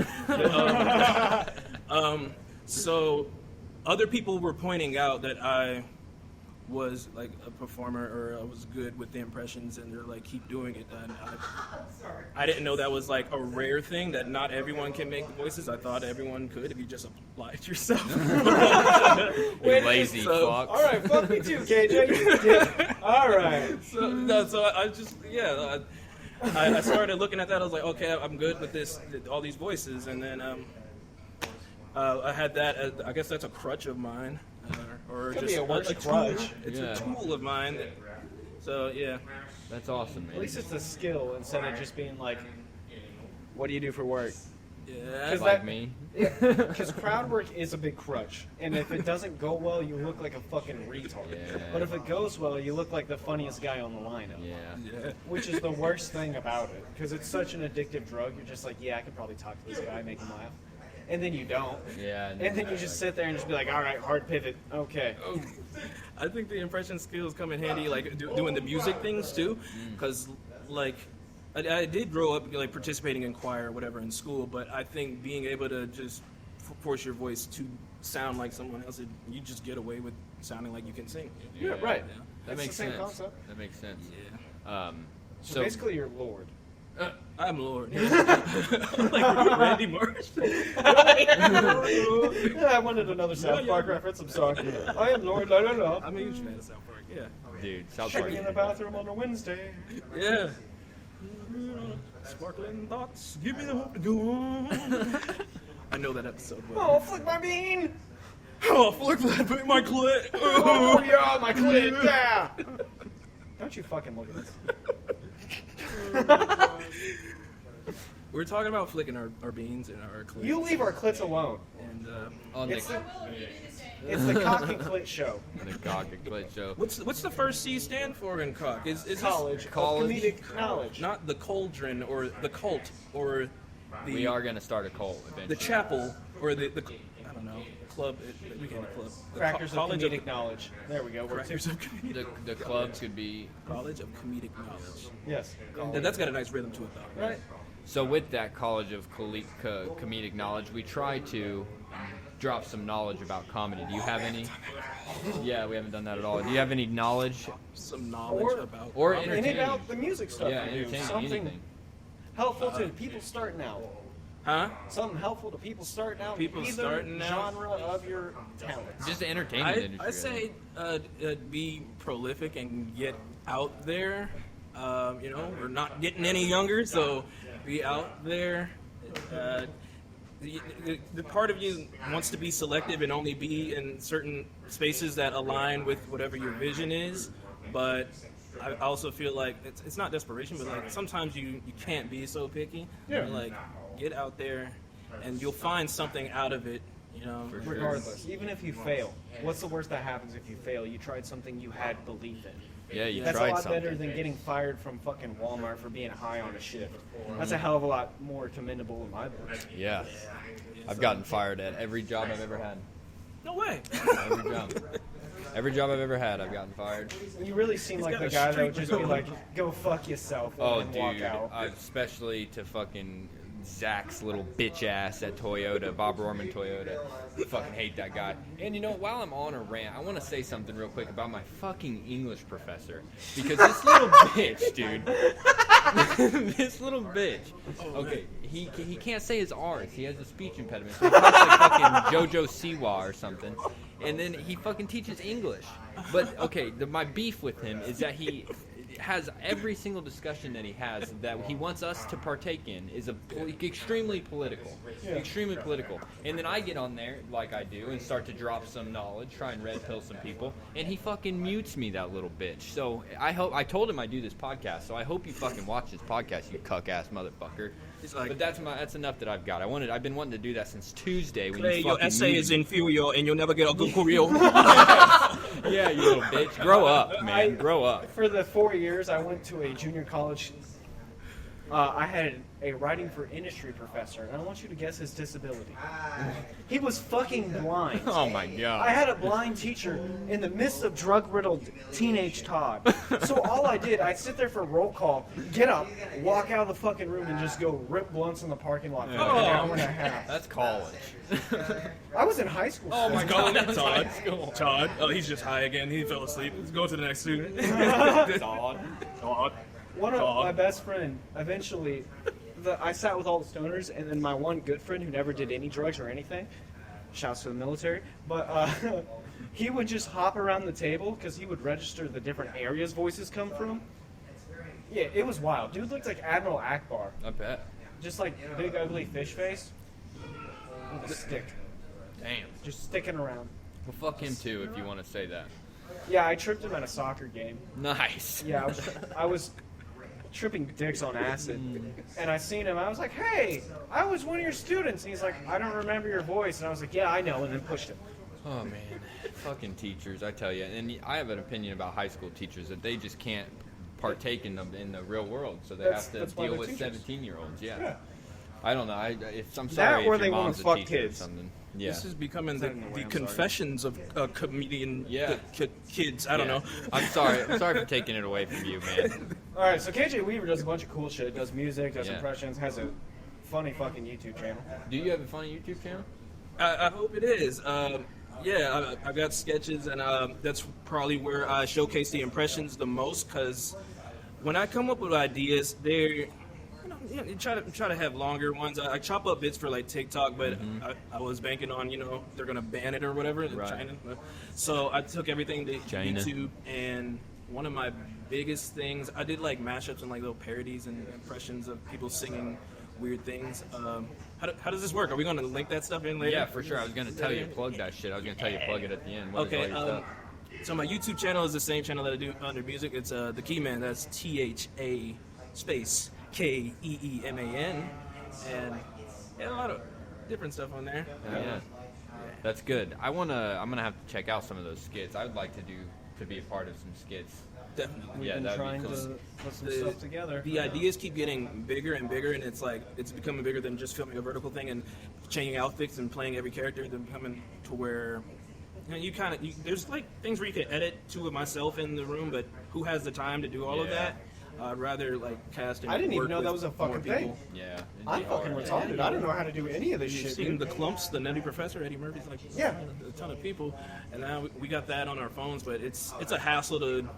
So other people were pointing out that I was like a performer, or I was good with the impressions, and they're like, keep doing it. And I didn't know that was like a rare thing, that not everyone can make the voices. I thought everyone could if you just applied yourself. You lazy fuck. All right, fuck me too, KJ. All right. So I just I started looking at that. I was like, okay, I'm good with this, all these voices, and then I had that. I guess that's a crutch of mine. Or just a tool. crutch. It's a tool of mine. So yeah, that's awesome, man. At least it's a skill instead of just being like, what do you do for work? Yeah, like me. Because crowd work is a big crutch, and if it doesn't go well, you look like a fucking retard. Yeah. But if it goes well, you look like the funniest guy on the lineup. Yeah. Which is the worst thing about it, because it's such an addictive drug. You're just like, yeah, I could probably talk to this guy, make him laugh. And then you don't. Yeah. And then you just sit there and just be like, all right, hard pivot. Okay. I think the impression skills come in handy, like doing the music things too, because like I did grow up like participating in choir or whatever in school, but I think being able to just force your voice to sound like someone else, you just get away with sounding like you can sing. Yeah, right. Yeah. That's makes the same sense. concept. That makes sense. Yeah. So basically, you're Lord. I'm Lord. Like Randy Marsh. I wanted another South Park reference. I'm sorry. I am Lord. No. I'm a huge fan of South Park. Yeah. Dude, South Park. Checking in the bathroom on a Wednesday. Yeah. Sparkling thoughts, give me the hope to go on. I know that episode well. Oh, flick my bean! Oh, flick that, my clit! Oh, yeah, my clit, yeah! Don't you fucking look at this. We're talking about flicking our beans and our clits. You leave our clits alone. And it's the cock and clit show. The cock and clit show. What's the first C stand for in cock? Is College of Comedic Knowledge. Not the cauldron or the cult or the. We are gonna start a cult eventually. The chapel or the I don't know, club. We can't have a club. Crackers of Comedic Knowledge. There we go. Crackers of Comedic. The club could be College of Comedic Knowledge. Yes. That's got a nice rhythm to it though. Right. So with that College of Comedic Knowledge, we try to drop some knowledge about comedy. Do you have any? Yeah, we haven't done that at all. Do you have any knowledge? Some knowledge about or comedy. entertaining? Any about the music stuff. Yeah, you do. entertaining. Something Anything. helpful to people starting out. Huh? Something helpful to people starting out. People either starting out. genre of your talents. Just the entertainment industry. I say be prolific and get out there. We're not getting any younger, so be out there. The part of you wants to be selective and only be in certain spaces that align with whatever your vision is, but I also feel like it's not desperation, but like sometimes you can't be so picky. Yeah. Like, get out there, and you'll find something out of it. You know, regardless, even if you fail, what's the worst that happens if you fail? You tried something you had belief in. Yeah, you That's tried a lot something. better than getting fired from fucking Walmart for being high on a shift. That's a hell of a lot more commendable in my book. Yeah. I've gotten fired at every job I've ever had. No way. Every job. Every job I've ever had, I've gotten fired. You really seem like the guy that would just be like, "Go fuck yourself," and walk out. Especially to fucking Zach's little bitch ass at Toyota, Bob Rohrman Toyota. I fucking hate that guy. And you know, while I'm on a rant, I want to say something real quick about my fucking English professor. Because this little bitch, dude. This little bitch. Okay, he can't say his R's. He has a speech impediment. So he talks like fucking Jojo Siwa or something. And then he fucking teaches English. But, okay, my beef with him is that he has every single discussion that he has that he wants us to partake in is extremely political. Yeah. Extremely political. And then I get on there, like I do, and start to drop some knowledge, try and red pill some people, and he fucking mutes me, that little bitch. So I told him I do this podcast, so I hope you fucking watch this podcast, you cuck-ass motherfucker. But that's enough that I've got. I've been wanting to do that since Tuesday. When Clay, you your fucking essay muted is me. inferior, and you'll never get a good career. Yeah, you little bitch. Grow up, man. Grow up. For the 4 years I went to a junior college, I had a writing for industry professor, and I want you to guess his disability. He was fucking blind. Oh my god. I had a blind teacher in the midst of drug-riddled teenage Todd. So all I did, I'd sit there for roll call, get up, walk out of the fucking room, and just go rip blunts in the parking lot for like an hour and a half. That's college. I was in high school. Oh my god, that's high school. Todd. Oh, he's just high again. He fell asleep. Let's go to the next student. Todd. One of my best friend, eventually, I sat with all the stoners, and then my one good friend who never did any drugs or anything, shouts to the military, but he would just hop around the table because he would register the different areas voices come from. Yeah, it was wild. Dude looked like Admiral Akbar. I bet. Just like big ugly fish face with a stick. Damn. Just sticking around. Well, fuck him too if you want to say that. Yeah, I tripped him at a soccer game. Nice. Yeah, I was tripping dicks on acid, and I seen him. I was like, "Hey, I was one of your students." And he's like, "I don't remember your voice." And I was like, "Yeah, I know," and then pushed him. Oh man, fucking teachers, I tell you. And I have an opinion about high school teachers that they just can't partake in the real world, so they have to deal with 17-year-olds. Yeah. I don't know. I'm sorry. That or if they your wanna mom's a fuck teacher kids. Or something. Yeah. This is becoming the I'm confessions of comedian Yeah. kids. I don't know. I'm sorry. I'm sorry for taking it away from you, man. All right, so KJ Weaver does a bunch of cool shit. Does music, does Yeah. impressions, has a funny fucking YouTube channel. Do you have a funny YouTube channel? I hope it is. Yeah, I got sketches, and that's probably where I showcase the impressions the most. Because when I come up with ideas, they're you try to have longer ones. I chop up bits for like TikTok, but I was banking on they're gonna ban it or whatever in Right. China. So I took everything to China. YouTube, and one of my biggest things I did like mashups and like little parodies and impressions of people singing weird things. How does this work? Are we going to link that stuff in later? Yeah, for sure. I was gonna tell you to plug that shit. I was gonna tell you to plug it at the end. What is all Okay. your stuff? So my YouTube channel is the same channel that I do under music. It's ThaKeeman. That's THA space KEEMAN, and yeah, a lot of different stuff on there. Yeah. That's good. I'm gonna have to check out some of those skits. I would like to be a part of some skits. Definitely. We've Yeah, been that'd be trying cool. to put some stuff together. The ideas keep getting bigger and bigger, and it's becoming bigger than just filming a vertical thing and changing outfits and playing every character. They're becoming to where there's like things where you can edit two of myself in the room, but who has the time to do all of Yeah. that? I'd rather like cast and I didn't even work know with that was a more fucking people. thing. Yeah. it'd I'm be fucking hard. retarded. I don't know how to do any of this You've shit. seen Dude. the clumps, the Nutty Professor, Eddie Murphy's like Yeah. a ton of people, and now we got that on our phones. But it's a hassle to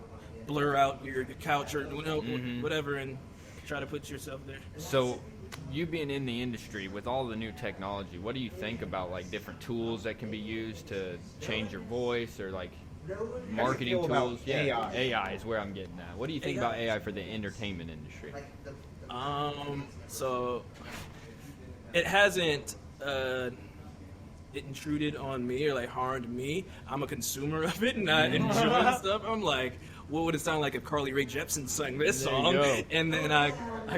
blur out your couch or whatever and try to put yourself there. So, you being in the industry with all the new technology, what do you think about like different tools that can be used to change your voice or like marketing feel about tools? AI? AI is where I'm getting at. What do you think about AI for the entertainment industry? So it hasn't intruded on me or like harmed me. I'm a consumer of it and I enjoy stuff. I'm like, what would it sound like if Carly Rae Jepsen sang this song? And then I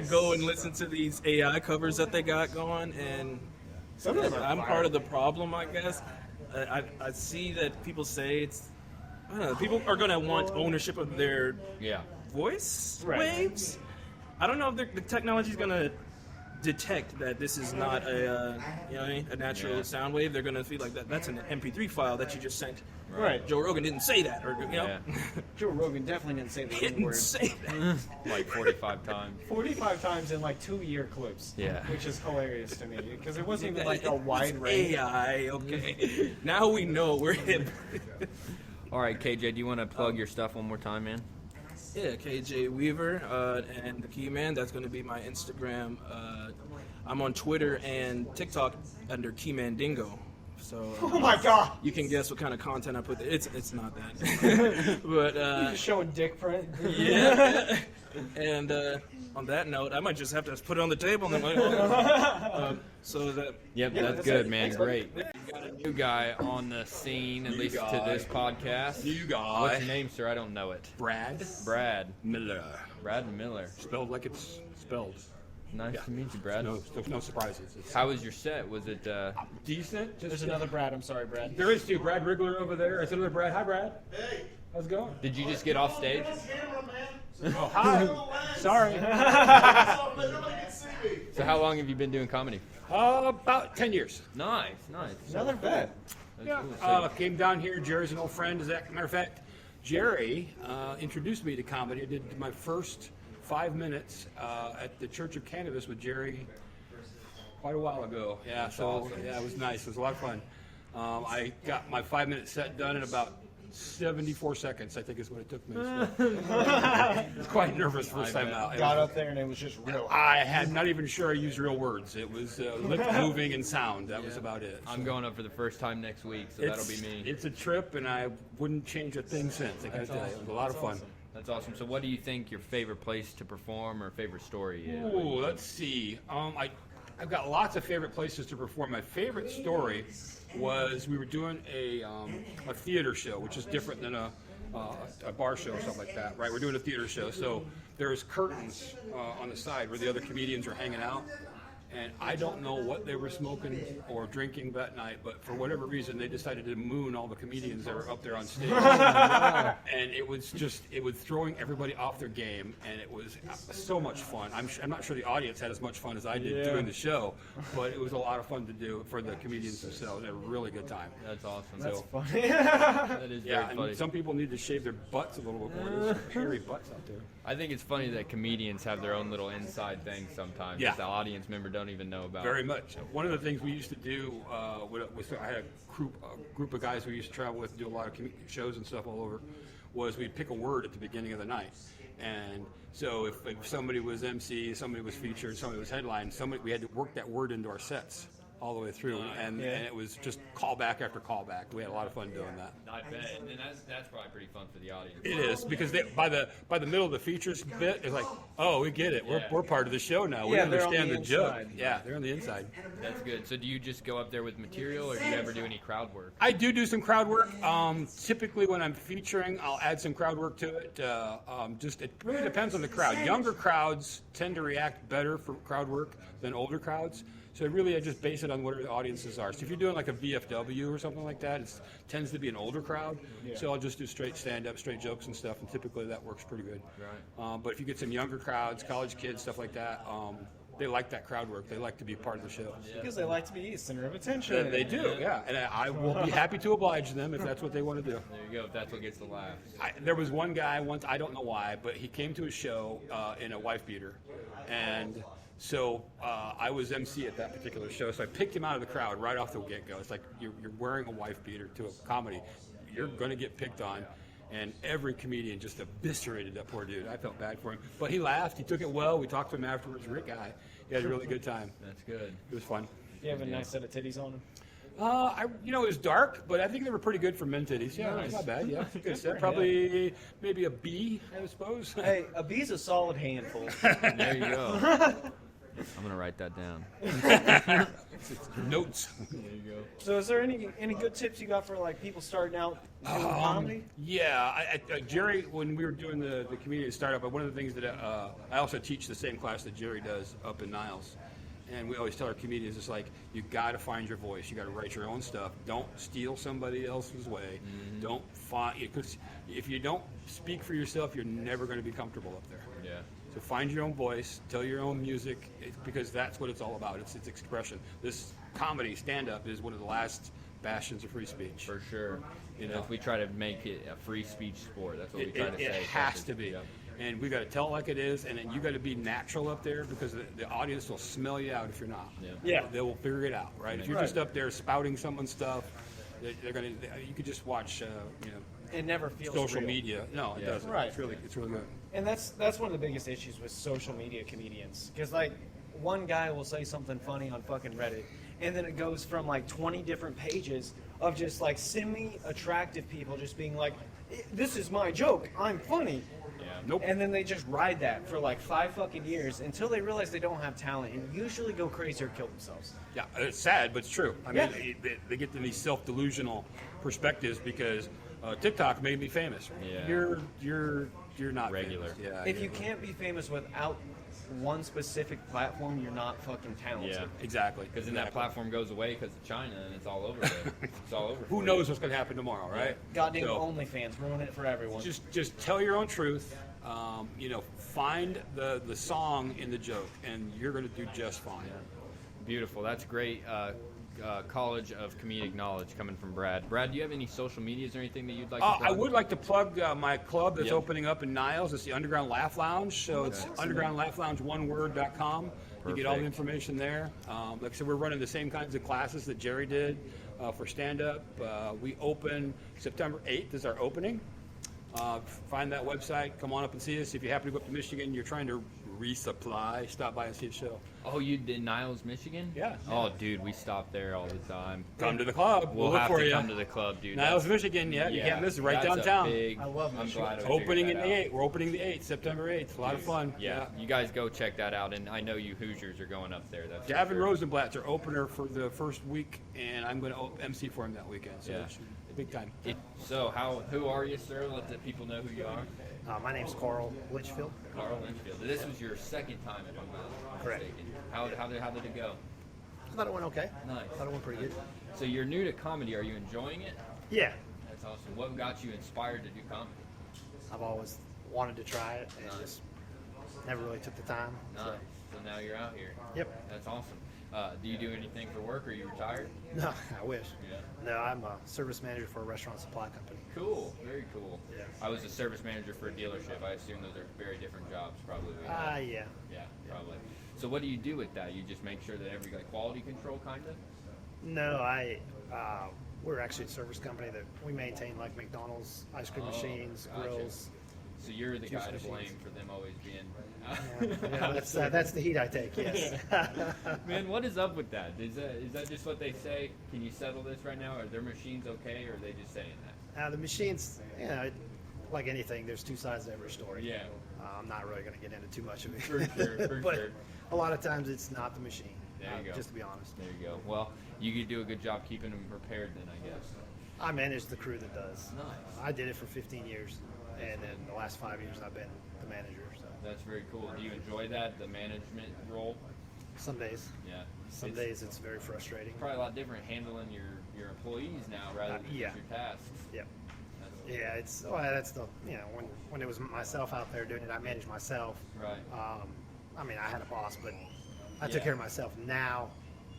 go and listen to these AI covers that they got going, and I'm part of the problem, I guess. I see that people say it's, I don't know, people are going to want ownership of their voice waves. I don't know if the technology is going to detect that this is not a natural sound wave. They're going to feel like that's an MP3 file that you just sent. Right. Joe Rogan didn't say that, or Joe Rogan definitely didn't say the N word. Say that. Like 45 times. 45 times in like 2-year clips. Yeah. Which is hilarious to me because it wasn't even like a wide range. AI, okay. Now we know we're hip. All right, KJ, do you want to plug your stuff one more time, man? Yeah, KJ Weaver and ThaKeeman. That's going to be my Instagram. I'm on Twitter and TikTok under Keymandingo. So oh my God! You can guess what kind of content I put there. It's not that. But you're just showing dick print. Yeah. And on that note, I might just have to put it on the table. And then so that. Yep, that's good, man. Great. We got a new guy on the scene, at least to this podcast. New guy. What's your name, sir? I don't know it. Brad Miller. Brad Miller. Spelled like it's spelled. Nice to meet you, Brad. There's no surprises. How was your set? Was it decent? There's another Brad. I'm sorry, Brad. There is two. Brad Rigler over there. There's another Brad. Hi, Brad. Hey. How's it going? Did you just get off stage? Oh, hi. Sorry. So how long have you been doing comedy? About 10 years. Nice. Another bad. Yeah. Cool. Came down here. Jerry's an old friend. As a matter of fact, Jerry introduced me to comedy. I did my first 5 minutes at the Church of Cannabis with Jerry quite a while ago. Yeah, it was nice. It was a lot of fun. I got my 5-minute set done in about 74 seconds, I think is what it took me. So. I was quite nervous first time out. Got up there and it was just real. I had not even sure I used real words. It was lip moving and sound. That was about it. I'm going up for the first time next week, so that'll be me. It's a trip, and I wouldn't change a thing since. I gotta tell you, it was a lot of fun. That's awesome. So what do you think your favorite place to perform or favorite story is? Ooh, let's see. I've got lots of favorite places to perform. My favorite story was we were doing a theater show, which is different than a bar show or something like that, right? We're doing a theater show. So there's curtains on the side where the other comedians are hanging out. And I don't know what they were smoking or drinking that night, but for whatever reason, they decided to moon all the comedians that were up there on stage. And it was throwing everybody off their game, and it was so much fun. I'm not sure the audience had as much fun as I did doing the show, but it was a lot of fun to do for the comedians themselves. They had a really good time. That's awesome. That's funny. That is very funny. And some people need to shave their butts a little bit more. There's some hairy butts out there. I think it's funny that comedians have their own little inside things sometimes that the audience member don't even know about. Very much. One of the things we used to do was I had a group of guys we used to travel with, do a lot of shows and stuff all over, was we'd pick a word at the beginning of the night. And so if somebody was MC, somebody was featured, somebody was headline, we had to work that word into our sets all the way through, and it was just callback after callback. We had a lot of fun doing that. I bet, and that's probably pretty fun for the audience. It is, because by the middle of the features bit, it's like, oh, we get it. We're part of the show now. We understand the joke. Yeah, they're on the inside. That's good. So do you just go up there with material, or do you ever do any crowd work? I do some crowd work. Typically, when I'm featuring, I'll add some crowd work to it. It really depends on the crowd. Younger crowds tend to react better for crowd work than older crowds. So I just base it on what the audiences are. So if you're doing like a VFW or something like that, it tends to be an older crowd. Yeah. So I'll just do straight stand-up, straight jokes and stuff, and typically that works pretty good. Right. But if you get some younger crowds, college kids, stuff like that, they like that crowd work. They like to be part of the show. Because they like to be the center of attention. They do, yeah. And I will be happy to oblige them if that's what they want to do. There you go, if that's what gets the laughs. There was one guy once, I don't know why, but he came to a show in a wife beater. And so I was MC at that particular show, so I picked him out of the crowd right off the get-go. It's like, you're wearing a wife beater to a comedy. You're going to get picked on. And every comedian just eviscerated that poor dude. I felt bad for him. But he laughed. He took it well. We talked to him afterwards. Great guy. He had a really good time. That's good. It was fun. You have a nice set of titties on him? It was dark, but I think they were pretty good for men titties. Yeah, nice. Not bad. Yeah, good set. Probably maybe a B, I suppose. Hey, a B's a solid handful. There you go. I'm gonna write that down. Notes. There you go. So, is there any good tips you got for like people starting out doing comedy? Yeah, Gerry, when we were doing the comedian startup, one of the things that I also teach the same class that Gerry does up in Niles, and we always tell our comedians, it's like you got to find your voice. You got to write your own stuff. Don't steal somebody else's way. Don't find, because if you don't speak for yourself, you're never going to be comfortable up there. Yeah. So find your own voice, tell your own music, because that's what it's all about. It's expression. This comedy, stand-up, is one of the last bastions of free speech. For sure. You know, if we try to make it a free speech sport, that's what we try to say. It has to be. Yep. And we got to tell it like it is, and then you got to be natural up there, because the audience will smell you out if you're not. Yeah. They will figure it out, right? If you're just up there spouting someone's stuff, they're gonna. You could just watch, It never feels social real. media. No, it doesn't. Right. It's really good. And that's one of the biggest issues with social media comedians, because like one guy will say something funny on fucking Reddit, and then it goes from like 20 different pages of just like semi-attractive people just being like, "This is my joke. I'm funny." Yeah. Nope. And then they just ride that for like 5 fucking years until they realize they don't have talent and usually go crazy or kill themselves. Yeah, it's sad, but it's true. I mean, they get to these self-delusional perspectives because TikTok made me famous. Yeah. You're not regular. Famous. Yeah. If you can't be famous without one specific platform, you're not fucking talented. Yeah. Exactly. Because then that platform goes away because of China, and it's all over there. It's all over. Who knows what's going to happen tomorrow, right? Goddamn So, OnlyFans, ruin it for everyone. Just tell your own truth. Find the song in the joke, and you're going to do just fine. Beautiful. That's great. College of Comedic Knowledge coming from Brad. Brad, do you have any social medias or anything that you'd like to plug? I would like to plug my club that's opening up in Niles. It's the Underground Laugh Lounge. So it's undergroundlaughlounge1word.com. You get all the information there. Like I said, we're running the same kinds of classes that Gerry did for stand-up. We open September 8th is our opening. Find that website. Come on up and see us. If you happen to go up to Michigan, you're trying to resupply, stop by and see the show. Oh, you did Niles, Michigan? Yeah. Oh, dude, we stop there all the time. Come to the club. We'll look have for to you. come to the club, dude. Niles, Michigan. Yeah, you can't miss it. Right downtown. I love Michigan. Opening in the 8th. We're opening the 8th, September 8th. A lot of fun. Yeah, you guys go check that out, and I know you Hoosiers are going up there. That's Gavin Rosenblatt's our opener for the first week, and I'm going to MC for him that weekend. So it's big time. So who are you, sir? Let the people know who you are. My name's Carl Linchfield. Carl Linchfield. This was your second time, if I'm not Correct. mistaken. How did it go? I thought it went okay. Nice. I thought it went pretty good. So you're new to comedy. Are you enjoying it? Yeah. That's awesome. What got you inspired to do comedy? I've always wanted to try it and just never really took the time. Nice. So now you're out here. Yep. That's awesome. Do you do anything for work, or are you retired? No, I wish. Yeah. No, I'm a service manager for a restaurant supply company. Cool. Very cool. Yeah. I was a service manager for a dealership. I assume those are very different jobs, probably. Yeah. Yeah, probably. So what do you do with that? You just make sure that quality control, kind of? No, we're actually a service company that we maintain like McDonald's ice cream machines, gotcha. grills. So you're the guy to machines. blame for them always being. Yeah, that's the heat I take. Yes. Man, what is up with that? Is that just what they say? Can you settle this right now? Are their machines okay, or are they just saying that? The machines, like anything, there's two sides to every story. Yeah. I'm not really going to get into too much of it. For sure, but sure. a lot of times it's not the machine. There you go. Just to be honest. There you go. Well, you could do a good job keeping them prepared then, I guess. I manage the crew that does. Nice. I did it for 15 years, and then the last 5 years I've been the manager. So That's very cool. Do you enjoy that, the management role? some days. Yeah. Some days it's very frustrating. Probably a lot different handling your employees now rather than yeah. just your tasks. Yep. Yeah, that's the when it was myself out there doing it, I managed myself. Right. I mean, I had a boss, but I took care of myself. Now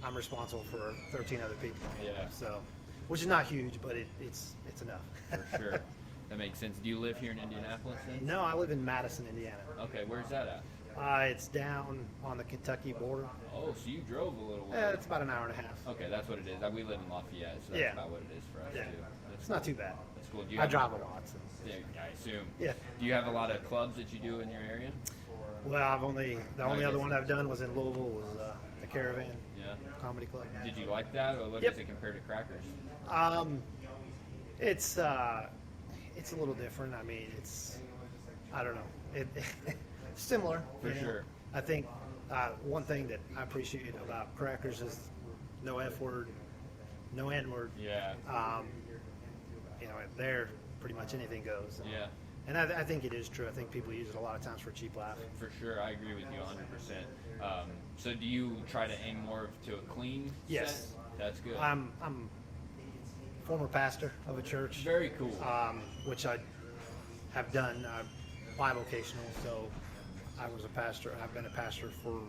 I'm responsible for 13 other people. Yeah. So, which is not huge, but it's enough. For sure. That makes sense. Do you live here in Indianapolis then? No, I live in Madison, Indiana. Okay, where's that at? It's down on the Kentucky border. Oh, so you drove a little way. It's about an hour and a half. Okay, that's what it is. We live in Lafayette, so that's about what it is for us, too. It's not too bad. That's cool. I drive a lot. So. Yeah, I assume. Yeah. Do you have a lot of clubs that you do in your area? Well, the only other one I've done was in Louisville, was the Caravan Comedy Club. Did you like that, or what does it compare to Crackers? It's a little different. I mean, I don't know. It's similar. For sure. I think One thing that I appreciate about Crackers is no F word, no N word. Yeah. You know, there pretty much anything goes. Yeah. And I think it is true. I think people use it a lot of times for a cheap laugh. For sure, I agree with you 100%. So do you try to aim more to a clean Yes. set? That's good. I'm former pastor of a church. Very cool. Which I have done bivocational, so I was a pastor. I've been a pastor for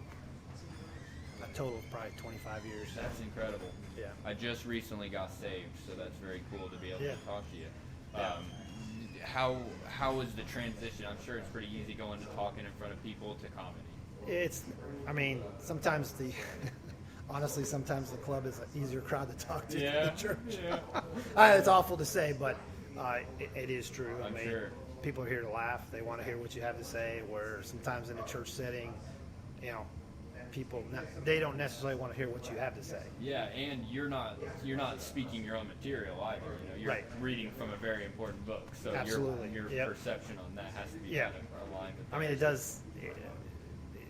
a total of probably 25 years. That's incredible. Yeah. I just recently got saved, so that's very cool to be able Yeah. to talk to you. Yeah. How was the transition? I'm sure it's pretty easy going to talking in front of people to comedy. Sometimes honestly, sometimes the club is an easier crowd to talk to Yeah, than the church. yeah. It's awful to say, but it is true. I'm sure. People are here to laugh. They want to hear what you have to say, where sometimes in a church setting, you know, people, they don't necessarily want to hear what you have to say. Yeah, and you're not speaking your own material either. You know, you're Right. reading from a very important book, so Absolutely. your Yep. perception on that has to be Yeah. kind of aligned with I mean, it does.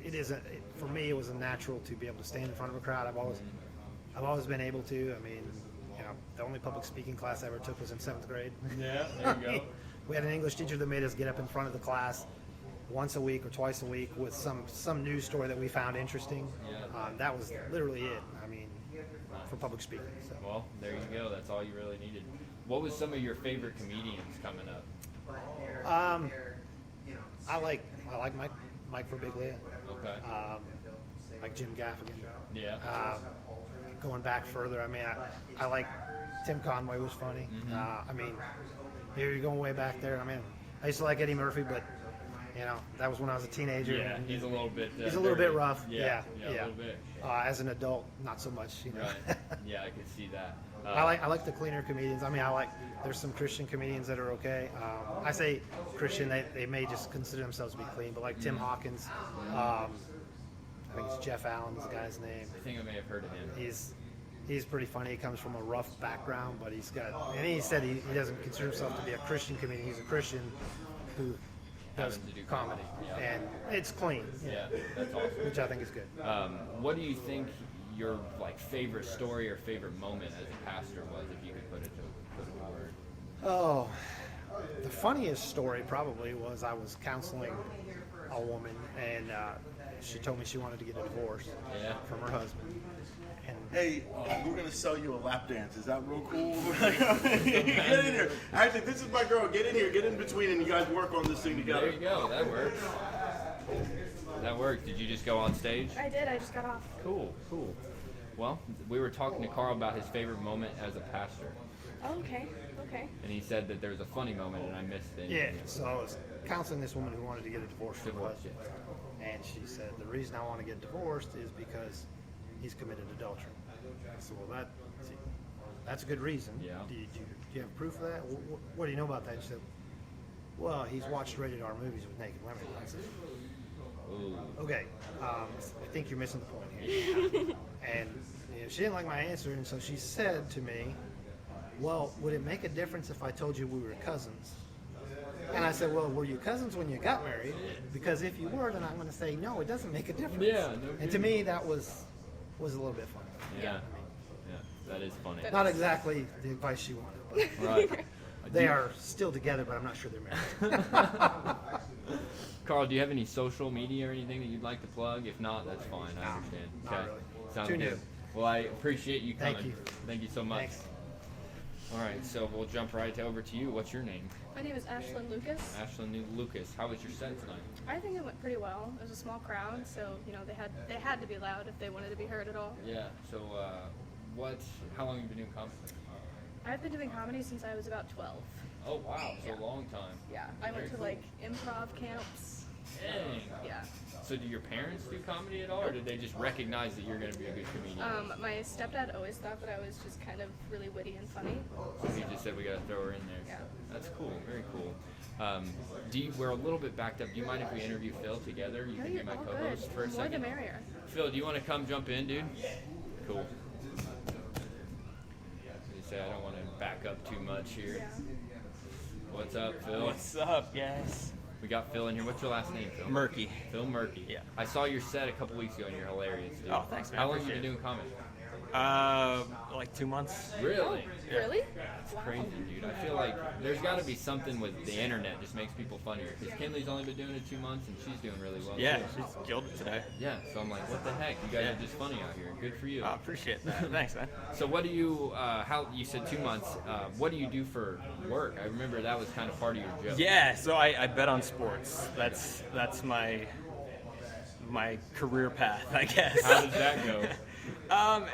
It isn't for me. It was a natural to be able to stand in front of a crowd. I've always been able to. I mean, you know, the only public speaking class I ever took was in 7th grade. Yeah, there you go. We had an English teacher that made us get up in front of the class once a week or twice a week with some news story that we found interesting. Yeah. That was literally it. I mean, for public speaking. So. Well, there you go. That's all you really needed. What was some of your favorite comedians coming up? I like Mike Birbiglia. Okay. Like Jim Gaffigan. Yeah. Going back further, I mean, I like Tim Conway was funny. Mm-hmm. I mean, you're going way back there. I mean, I used to like Eddie Murphy, but you know, that was when I was a teenager. Yeah, and he's a little bit. He's a little bit rough. Yeah, a little bit. As an adult, not so much. You know. Right. Yeah, I can see that. I like the cleaner comedians. I mean, there's some Christian comedians that are okay. I say Christian, they may just consider themselves to be clean, but like Tim Hawkins, I think it's Jeff Allen's the guy's name. I think I may have heard of him. He's pretty funny. He comes from a rough background, but he said he doesn't consider himself to be a Christian comedian. He's a Christian who does comedy, and it's clean. Yeah, that's awesome. Which I think is good. What do you think your favorite story or favorite moment as a pastor was, if you could put it to a word? Oh, the funniest story probably was I was counseling a woman, and she told me she wanted to get a divorce from her husband. And hey, we're gonna sell you a lap dance. Is that real cool? Get in here. Actually, this is my girl. Get in here. Get in between, and you guys work on this thing together. There you go. That works. That worked. Did you just go on stage? I did. I just got off. Cool. Well, we were talking to Carl about his favorite moment as a pastor. Oh, okay. And he said that there was a funny moment, and I missed it. yeah, so I was counseling this woman who wanted to get a divorce from her husband. And she said, the reason I want to get divorced is because he's committed adultery. I said, well, that's a good reason. Yeah. Do you have proof of that? What do you know about that? She said, well, he's watched rated R movies with naked women. I said, ooh. Okay, I think you're missing the point here. And she didn't like my answer, and so she said to me, well, would it make a difference if I told you we were cousins? And I said, well, were you cousins when you got married? Because if you were, then I'm going to say, no, it doesn't make a difference. Yeah. And to me, that was a little bit funny. Yeah. That is funny. Not exactly the advice she wanted. But Right. They are still together, but I'm not sure they're married. Carl, do you have any social media or anything that you'd like to plug? If not, that's fine. I understand. Not Okay. really. Sounds Too good. new. Well, I appreciate you coming. Thank you. Thank you so much. Thanks. All right, so we'll jump right over to you. What's your name? My name is Ashlyn Lucas. Ashlyn Lucas. How was your set tonight? I think it went pretty well. It was a small crowd, so they had to be loud if they wanted to be heard at all. Yeah. So, how long have you been doing comedy? I've been doing comedy since I was about 12. Oh wow, so a long time. Yeah, I went to improv camps. Dang. Yeah. So do your parents do comedy at all, or did they just recognize that you're going to be a good comedian? My stepdad always thought that I was just kind of really witty and funny. So he just said we got to throw her in there. Yeah. That's cool. Very cool. We're a little bit backed up. Do you mind if we interview Phil together? You can be my co-host for a second. More the merrier. Phil, do you want to come jump in, dude? Cool. You say I don't want to back up too much here. Yeah. What's up, Phil? What's up, guys? We got Phil in here. What's your last name, Phil? Merki. Phil Merki. Yeah. I saw your set a couple weeks ago, and you're hilarious, dude. Oh, thanks, man. How long have you Appreciate been doing comedy? Like 2 months. Really? Really? It's crazy, dude. I feel like there's got to be something with the internet just makes people funnier. Because Kenley's only been doing it 2 months, and she's doing really well. Yeah, too. she's killed it today. Yeah, so I'm like, what the heck? You guys are just funny out here. Good for you. I appreciate that. Thanks, man. So what do you, how, you said 2 months, what do you do for work? I remember that was kind of part of your joke. Yeah, so I bet on sports. That's my career path, I guess. How does that go?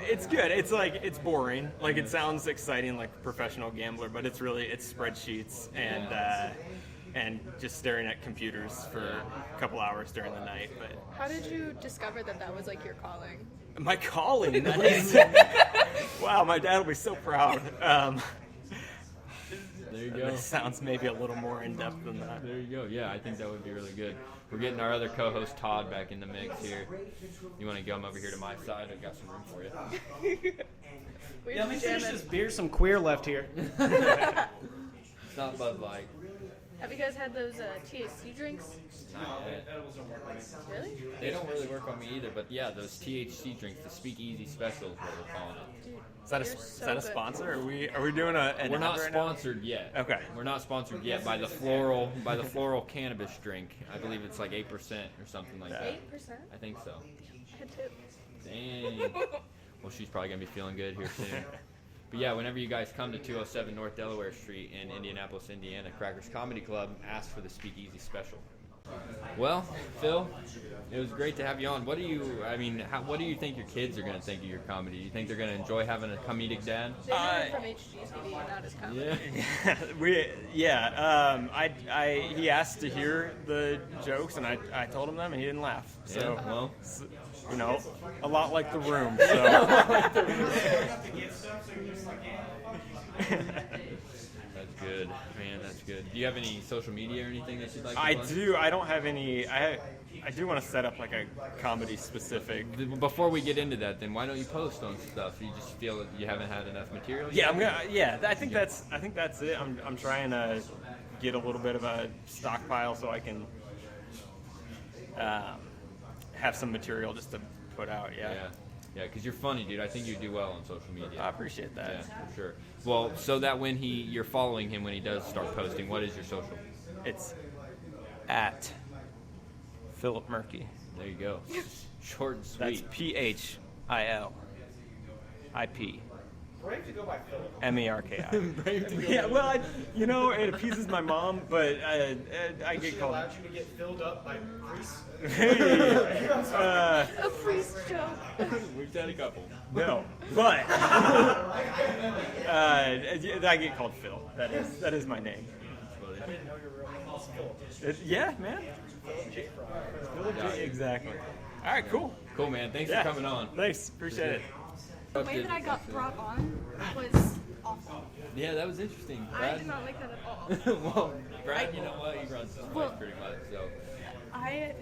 It's good. It's like, it's boring. Like, it sounds exciting like a professional gambler, but it's spreadsheets and just staring at computers for a couple hours during the night. But How did you discover that was like your calling? my calling, that is, wow, my dad will be so proud. There you go. This sounds maybe a little more in-depth than that. There you go. Yeah, I think that would be really good. We're getting our other co-host Todd back in the mix here. You want to come over here to my side? I've got some room for you. Yeah, let me finish this beer. Some queer left here. It's not Bud Light. Have you guys had those THC drinks? Not yet. Really? They don't really work on me either, but yeah, those THC drinks, the Speakeasy Special is what we're calling it. Dude, Is that a sponsor? Are we doing an We're not ad right now? sponsored yet. Okay. We're not sponsored yet by the floral cannabis drink. I believe it's like 8% or something like that. 8%? I think so. I do. Dang. Well, she's probably gonna be feeling good here soon. But yeah, whenever you guys come to 207 North Delaware Street in Indianapolis, Indiana, Crackers Comedy Club, ask for the Speakeasy Special. Well, Phil, it was great to have you on. What do you think your kids are going to think of your comedy? Do you think they're going to enjoy having a comedic dad? They know it from HGTV and not as comedy. He asked to hear the jokes, and I told him them, and he didn't laugh. So, Yeah, well. you know, a lot like The Room. So. That's good, man. That's good. Do you have any social media or anything that you'd like to I plug? do. I don't have any. I do want to set up like a comedy specific. Before we get into that, then why don't you post on stuff? You just feel that you haven't had enough material? Yeah, I'm gonna. Yeah, I think that's it. I'm trying to get a little bit of a stockpile so I can have some material just to put out. Yeah, because you're funny, dude. I think you do well on social media. I appreciate that. Yeah, for sure. Well, so that when you're following him when he does start posting, what is your social? It's at Philip Merki. There you go. Short and That's sweet. PHILIP. Brave to go by Philip. MERKI. Yeah, well, it appeases my mom, but I get called. Allowed you to get filled up by priests. A priest joke. We've had a couple. No, but I get called Phil. That is my name. I didn't know your real name was Philip. Yeah, man. Philip J. Exactly. All right, cool. Cool, man. Thanks for coming on. Thanks. Appreciate it. The way that I got brought on was awful. Yeah, that was interesting. I Brad, did not like that at all. well, Brad, you know what? He runs his place pretty much, so. I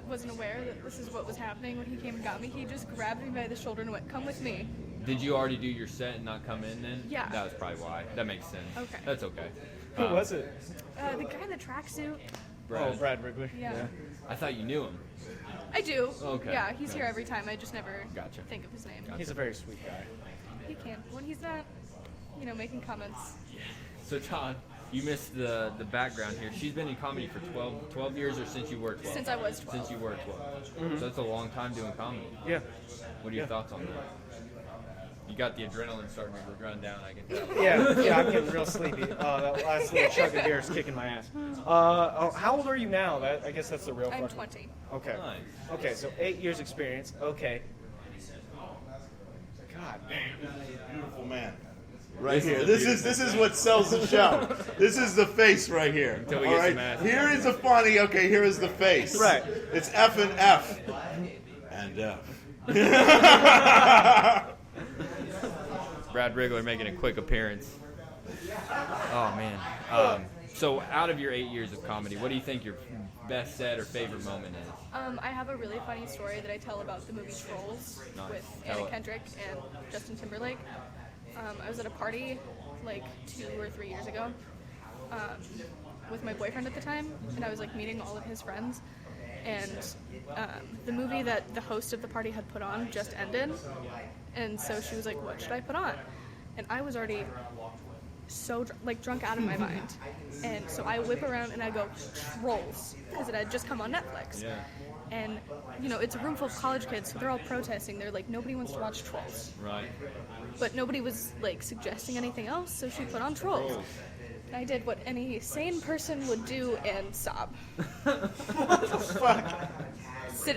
wasn't aware that this is what was happening when he came and got me. He just grabbed me by the shoulder and went, "Come with me." Did you already do your set and not come in then? Yeah. That was probably why. That makes sense. Okay. That's okay. Who was it? The guy in the tracksuit. Brad. Oh, Brad Rigler. Yeah. I thought you knew him. I do. Okay. Yeah, he's here every time. I just never Gotcha. think of his name. He's a very sweet guy. He can. When he's not, making comments. So Todd, you missed the background here. She's been in comedy for 12 years or since you were 12? Since I was 12. Since you were 12. Mm-hmm. So that's a long time doing comedy. Yeah. What are your thoughts on that? You got the adrenaline starting to run down, I can tell. Yeah, I'm getting real sleepy. That last little chug of beer is kicking my ass. How old are you now? I guess that's the real question. I'm 20. Okay. Nice. Okay, so 8 years experience. Okay. God damn. Beautiful man. Right here. This is what sells the show. This is the face right here. Until we All get right. some ass. Here is the funny. Okay, here is the face. Right. It's F and F. And F. Brad Rigler making a quick appearance. Oh man. So out of your 8 years of comedy, what do you think your best set or favorite moment is? I have a really funny story that I tell about the movie Trolls Nice. with Tell Anna it. Kendrick and Justin Timberlake. I was at a party like 2 or 3 years ago, with my boyfriend at the time, and I was like meeting all of his friends, and the movie that the host of the party had put on just ended, and so she was like, what should I put on? And I was already so drunk out of my mind, and so I whip around and I go, Trolls, because it had just come on Netflix. Yeah. And, you know, it's a room full of college kids, so they're all protesting. They're like, nobody wants to watch Trolls. Right. But nobody was, like, suggesting anything else, so she put on Trolls. And I did what any sane person would do and sob. What the fuck?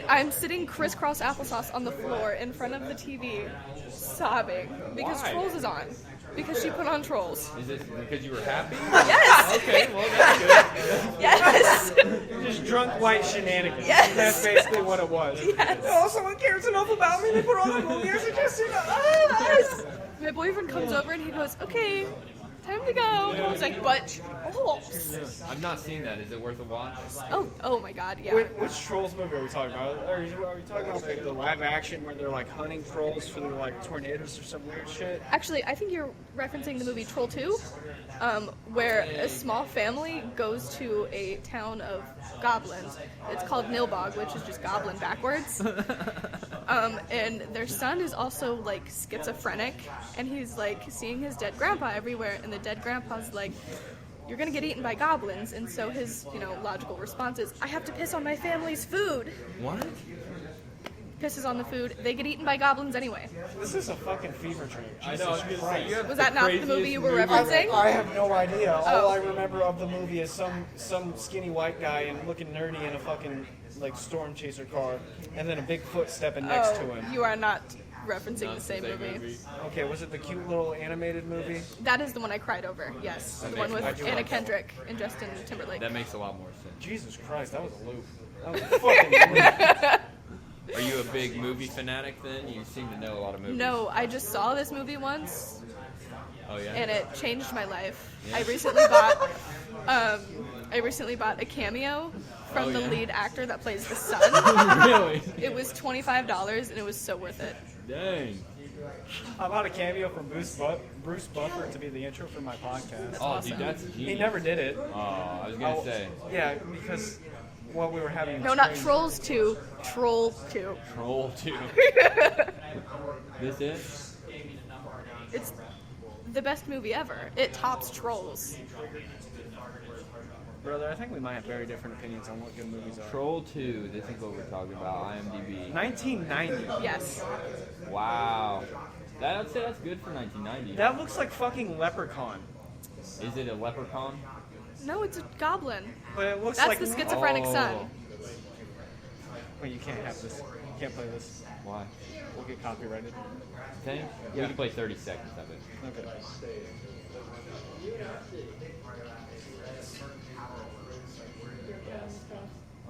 I'm sitting crisscross applesauce on the floor in front of the TV, sobbing, because Why? Trolls is on. Because she put on Trolls. Is it because you were happy? Yes! Okay, well, that's good. Yes! Just drunk white shenanigans. Yes! That's basically what it was. Yes! Oh, someone cares enough about me, they put on a movie I suggested. Yes! My boyfriend comes over and he goes, okay, time to go. And I was like, but Trolls. I've not seen that. Is it worth a watch? Oh my god, yeah. Which Trolls movie are we talking about? Are we talking about the live action where they're like hunting trolls for like tornadoes or some weird shit? Actually, I think you're referencing the movie Troll 2, where a small family goes to a town of goblins. It's called Nilbog, which is just goblin backwards. And their son is also like schizophrenic, and he's like seeing his dead grandpa everywhere, and the dead grandpa's like, you're gonna get eaten by goblins, and so his, logical response is, I have to piss on my family's food. What? Pisses on the food, they get eaten by goblins anyway. This is a fucking fever dream. I know, I was gonna say, you have Was that not the movie you were referencing? I have no idea. Oh. All I remember of the movie is some skinny white guy and looking nerdy in a fucking like storm chaser car, and then a big foot stepping next to him. You are not referencing the same movie. Okay, was it the cute little animated movie? That is the one I cried over, yes. The one with Anna Kendrick and Justin Timberlake. That makes a lot more sense. Jesus Christ, that was a loop. That was a fucking loop. Are you a big movie fanatic then? You seem to know a lot of movies. No, I just saw this movie once, Oh yeah. and it changed my life. Yeah. I recently bought a cameo from the lead actor that plays the son. Really? It was $25, and it was so worth it. Dang. I bought a cameo from Bruce Buffer to be the intro for my podcast. Oh, dude, that's genius. He never did it. Oh, I was gonna say. Yeah, because what we were having. No, not Trolls 2. Troll 2. Troll 2. This it? It's the best movie ever. It tops Trolls. Brother, I think we might have very different opinions on what good movies are. Troll 2. This is what we're talking about. IMDb. 1990. Yes. Wow. I'd say that's good for 1990. That looks like fucking Leprechaun. Is it a leprechaun? No, it's a goblin. But it looks That's like the schizophrenic son. Wait, you can't have this. You can't play this. Why? We'll get copyrighted. Think? We can play 30 seconds of it. Okay.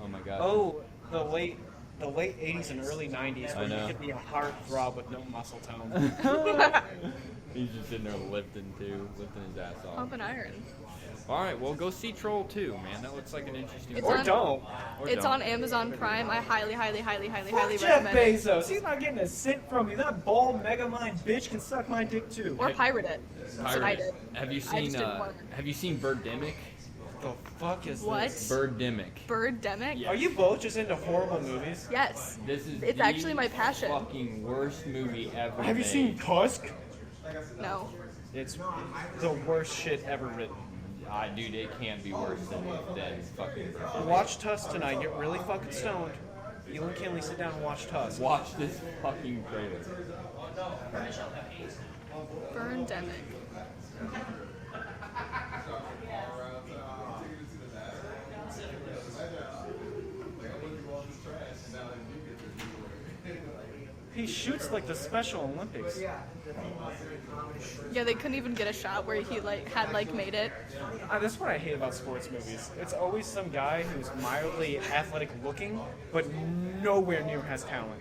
Oh my god. Oh, the late 80s and early 90s I where know. you could be a heartthrob with no muscle tone. He's just sitting there lifting his ass off. Pump and iron. All right, well, go see Troll 2, man. That looks like an interesting. It's movie. on- Or It's don't. on Amazon Prime. I highly Fuck Jeff recommend it. Bezos. He's not getting a cent from me. That bald megamind bitch can suck my dick too. Or pirate it. That's what I did. Have you I seen just didn't want Have you seen Birdemic? The fuck is What? this? Birdemic. Birdemic? Are you both just into horrible movies? Yes. This is It's the actually my passion. Fucking worst movie ever. Have you made. seen Tusk? No. It's the worst shit ever written. Dude, it can't be worse than fucking Birdemic. Watch Tusk tonight. Get really fucking stoned. You and Kenley sit down and watch Tusk. Watch this fucking trailer. Birdemic. He shoots like the Special Olympics. Yeah, they couldn't even get a shot where he had made it. That's what I hate about sports movies. It's always some guy who's mildly athletic looking, but nowhere near has talent.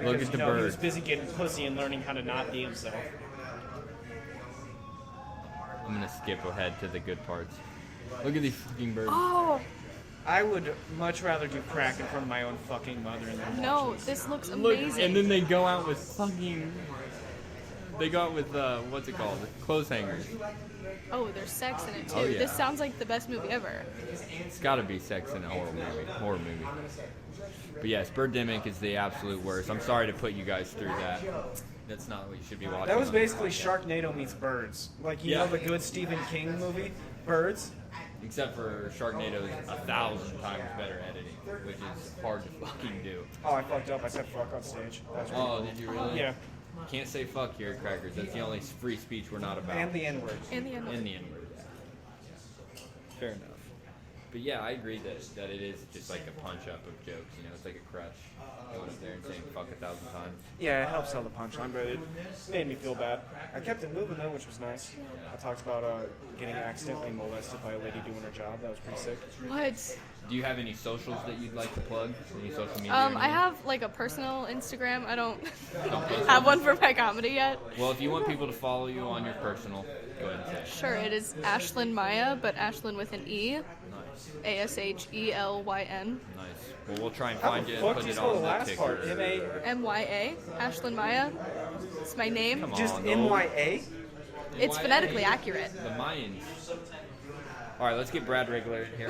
Look Because, at the He was bird. busy getting pussy and learning how to not be himself. I'm gonna skip ahead to the good parts. Look at these fucking birds. Oh! I would much rather do crack in front of my own fucking mother than No, this looks Look, amazing. and then they go out with fucking They got with what's it called? Clothes hangers. Oh, there's sex in it too. Oh, yeah. This sounds like the best movie ever. It's got to be sex in a horror movie. But yes, Birdemic is the absolute worst. I'm sorry to put you guys through that. That's not what you should be watching. That was basically Sharknado meets Birds. Like, you know the good Stephen King movie, Birds? Except for Sharknado is 1,000 times better editing, which is hard to fucking do. Oh, I fucked up. I said fuck on stage. That's really cool. Did you really? Yeah. Can't say fuck here at Crackers. That's the only free speech we're not about. And the N-word. And the N-word. And the N-word, yeah. Fair enough. But yeah, I agree that it is just like a punch-up of jokes. You know, it's like a crush going up there and saying fuck 1,000 times. Yeah, it helps sell the punchline, but it made me feel bad. I kept it moving, though, which was nice. I talked about getting accidentally molested by a lady doing her job. That was pretty sick. What? Do you have any socials that you'd like to plug? Any social media? I have like a personal Instagram. I don't have one for my comedy yet. Well, if you want people to follow you on your personal, go ahead and say it. Sure, it is Ashlyn Maya, but Ashlyn with an E. Nice. ASHELYN. Nice. Well, we'll try and find you and put it the on the last ticker. part? MYA. Ashlyn Maya. It's my name. Come on, Just no. MYA? It's phonetically accurate. The Mayans. All right, let's get Brad Rigler in here.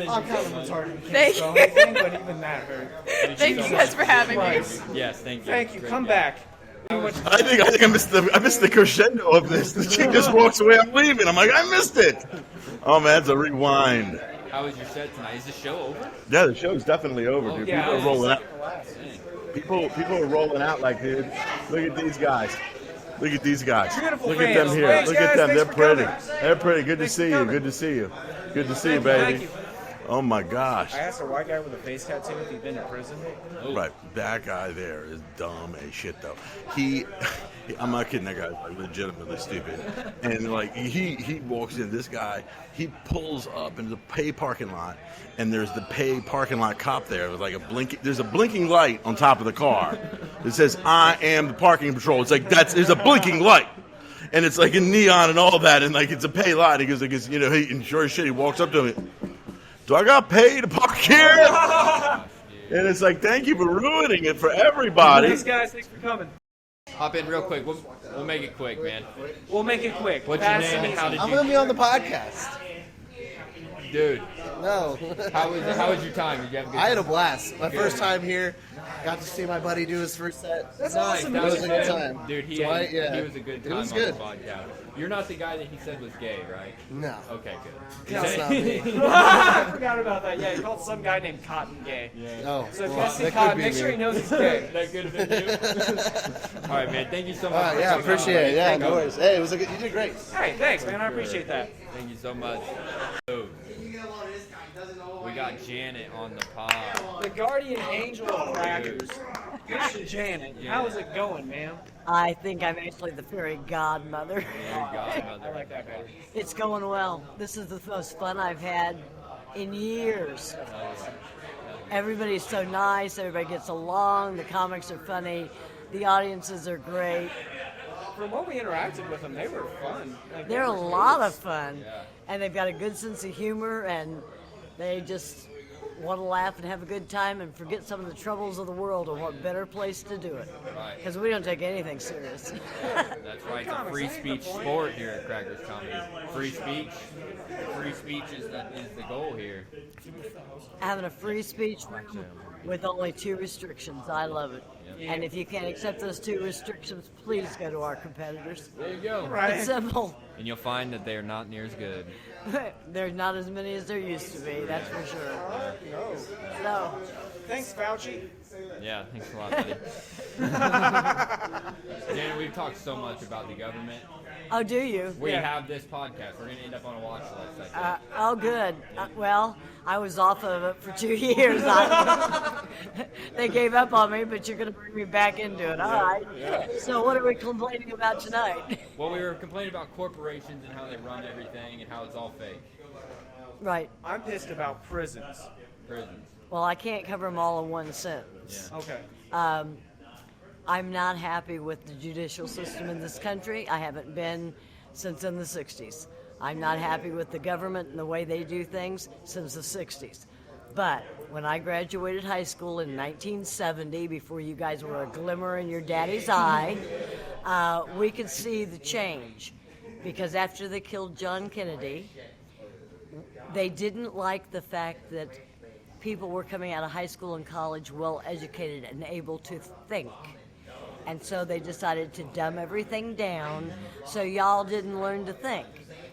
I'm kind of retarded. Thank So you. anything, but even that hurt. Thank you guys for having me. Yes, thank you. Thank you. Great Come job. back. I think I missed the crescendo of this. The chick just walks away. I'm leaving. I'm like, I missed it. Oh man, it's a rewind. How was your set tonight? Is the show over? Yeah, the show's definitely over, dude. Yeah, People are rolling out. Dang. People are rolling out like, dude. Look at these guys. Look at these guys. Beautiful Look at them fans. here. Thanks, Look at guys. them. Thanks They're for pretty. coming. They're pretty. Good to Thanks see for you. coming. Good to see you. Good to see you, Thank baby. you. Oh my gosh. I asked a white guy with a face tattoo if he'd been to prison. Right, that guy there is dumb as shit, though. I'm not kidding. That guy's like legitimately stupid. And like he walks in. This guy, he pulls up into the pay parking lot, and there's the pay parking lot cop there with like there's a blinking light on top of the car that says "I am the parking patrol." It's like there's a blinking light. And it's like in neon and all that, and like it's a pay lot. He goes, like, and sure as shit, he walks up to me. Do I got paid to park here? And it's like, thank you for ruining it for everybody. Thanks, guys. Thanks for coming. Hop in real quick. We'll make it quick, man. We'll make it quick. What's your Fast name and and how easy. did I'm you... gonna be on the podcast. Dude, No. how was your time? Did you have a good time? I had a blast. My Good. first time here. Got to see my buddy do his first set. That's Nice. awesome. That It was a good good. time. Dude, he Dwight, was a good time It was on good. the podcast. You're not the guy that he said was gay, right? No. Okay, good. That's not me. I forgot about that. Yeah, he called some guy named Cotton gay. Oh, So if you well, guys see that Cotton, could be make sure me. he knows he's gay. That could have been you. All right, man. Thank you so much. All right, for yeah, coming on, appreciate it. buddy. Yeah, Thank no you. worries. Hey, it was you did great. Hey, thanks, man. I appreciate that. Thank you so much. Dude. We got Janet on the pod. The guardian angel of crackers. Miss Janet, how is it going, ma'am? I think I'm actually the fairy godmother. I like that better. It's going well. This is the most fun I've had in years. Everybody's so nice. Everybody gets along. The comics are funny. The audiences are great. From what we interacted with them, they were fun. Like, They're a they were lot good. of fun. And they've got a good sense of humor, and they just want to laugh and have a good time and forget some of the troubles of the world, and what better place to do it. Right. Because we don't take anything serious. That's right. It's a free speech sport here at Crackers Comedy. Free speech. Free speech is the goal here. Having a free speech room with only 2 restrictions. I love it. Yeah. And if you can't accept those 2 restrictions, please go to our competitors. There you go. It's simple. And you'll find that they're not near as good. There's not as many as there used to be, that's for sure. So, thanks, Fauci. Yeah, thanks a lot, buddy. Dan, we've talked so much about the government. Oh, do you? We have this podcast. We're going to end up on a watch list, I think. Oh, good. Well, I was off of it for 2 years. They gave up on me, but you're going to bring me back into it. All right. Yeah. So what are we complaining about tonight? Well, we were complaining about corporations and how they run everything and how it's all fake. Right. I'm pissed about prisons. Prisons. Well, I can't cover them all in one sentence. Yeah. Okay. I'm not happy with the judicial system in this country. I haven't been since in the 60s. I'm not happy with the government and the way they do things since the 60s. But when I graduated high school in 1970, before you guys were a glimmer in your daddy's eye, we could see the change, because after they killed John Kennedy, they didn't like the fact that people were coming out of high school and college well educated and able to think. And so they decided to dumb everything down so y'all didn't learn to think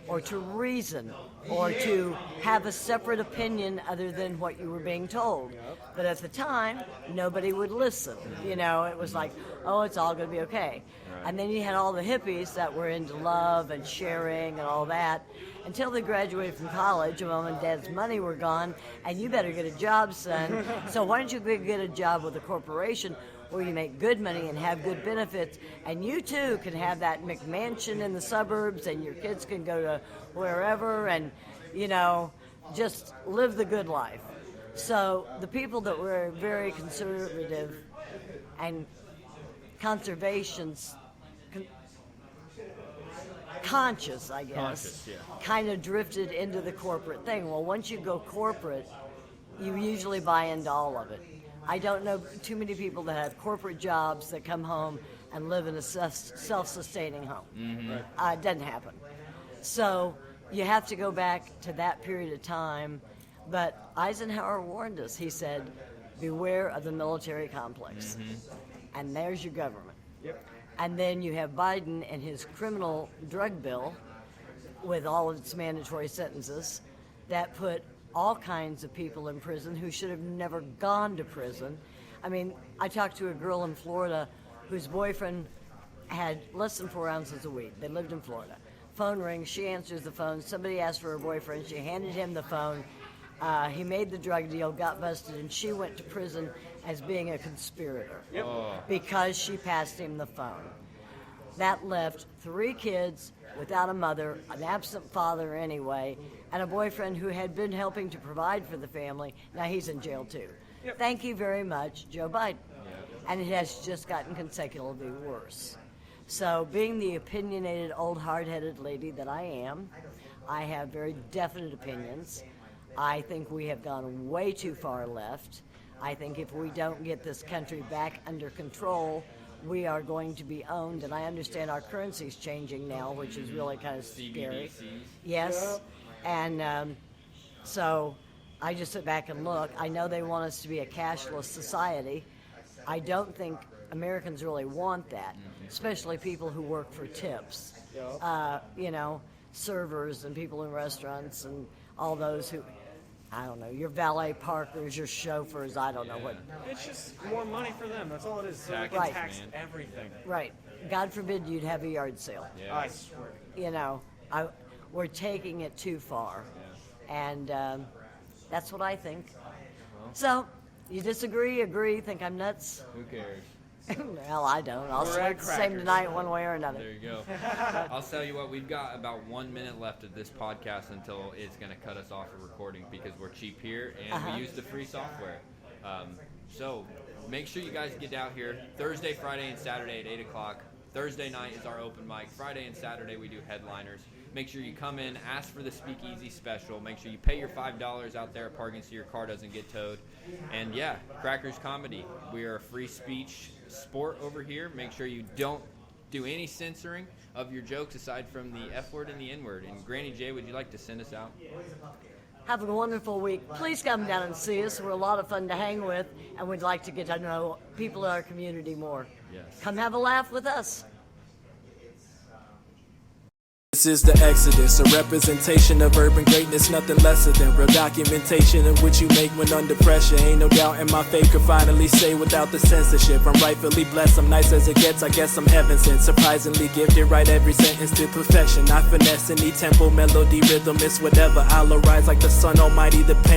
or to reason or to have a separate opinion other than what you were being told. But at the time, nobody would listen. You know, it was like, oh, it's all going to be okay. And then you had all the hippies that were into love and sharing and all that until they graduated from college and mom and dad's money were gone, and you better get a job, son. So why don't you get a job with a corporation where you make good money and have good benefits, and you too can have that McMansion in the suburbs, and your kids can go to wherever and, you know, just live the good life. So the people that were very conservative and conservation's conscious, I guess, kind of drifted into the corporate thing. Well, once you go corporate, you usually buy into all of it. I don't know too many people that have corporate jobs that come home and live in a self-sustaining home. It doesn't happen. So you have to go back to that period of time. But Eisenhower warned us. He said, beware of the military complex. And there's your government. And then you have Biden and his criminal drug bill with all of its mandatory sentences that put all kinds of people in prison who should have never gone to prison. I mean, I talked to a girl in Florida whose boyfriend had less than 4 ounces of weed. They lived in Florida. Phone rings, she answers the phone. Somebody asked for her boyfriend. She handed him the phone. He made the drug deal, got busted, and she went to prison as being a conspirator because she passed him the phone. That left 3 kids without a mother, an absent father anyway, and a boyfriend who had been helping to provide for the family. Now he's in jail too. Thank you very much, Joe Biden. And it has just gotten consecutively worse. So being the opinionated, old, hard-headed lady that I am, I have very definite opinions. I think we have gone way too far left. I think if we don't get this country back under control, we are going to be owned, and I understand our currency's changing now, which is really kind of scary. Yes, and so I just sit back and look. I know they want us to be a cashless society. I don't think Americans really want that, especially people who work for tips. You know, servers and people in restaurants and all those who, I don't know, your valet parkers, your chauffeurs, I don't know what. It's just more money for them. That's all it is. So they can Right. tax everything. Right. God forbid you'd have a yard sale. I swear. You know, we're taking it too far. And that's what I think. So, you disagree, agree, think I'm nuts? Who cares? Well, I don't. I'll smoke the same tonight one way or another. There you go. I'll tell you what, we've got about 1 minute left of this podcast until it's going to cut us off of recording because we're cheap here and we use the free software. So make sure you guys get out here Thursday, Friday, and Saturday at 8 o'clock. Thursday night is our open mic. Friday and Saturday we do headliners. Make sure you come in, ask for the Speakeasy special. Make sure you pay your $5 out there at parking so your car doesn't get towed. And yeah, Crackers Comedy. We are a free speech sport over here. Make sure you don't do any censoring of your jokes aside from the F word and the N word. And Granny J, would you like to send us out? Have a wonderful week. Please come down and see us. We're a lot of fun to hang with, and we'd like to get to know people in our community more. Yes. Come have a laugh with us. This is the Exodus, a representation of urban greatness, nothing lesser than real documentation of what you make when under pressure. Ain't no doubt in my faith could finally say without the censorship. I'm rightfully blessed, I'm nice as it gets, I guess I'm heaven sent. Surprisingly gifted, write every sentence to perfection. I finesse any tempo, melody, rhythm, it's whatever. I'll arise like the sun almighty, the pen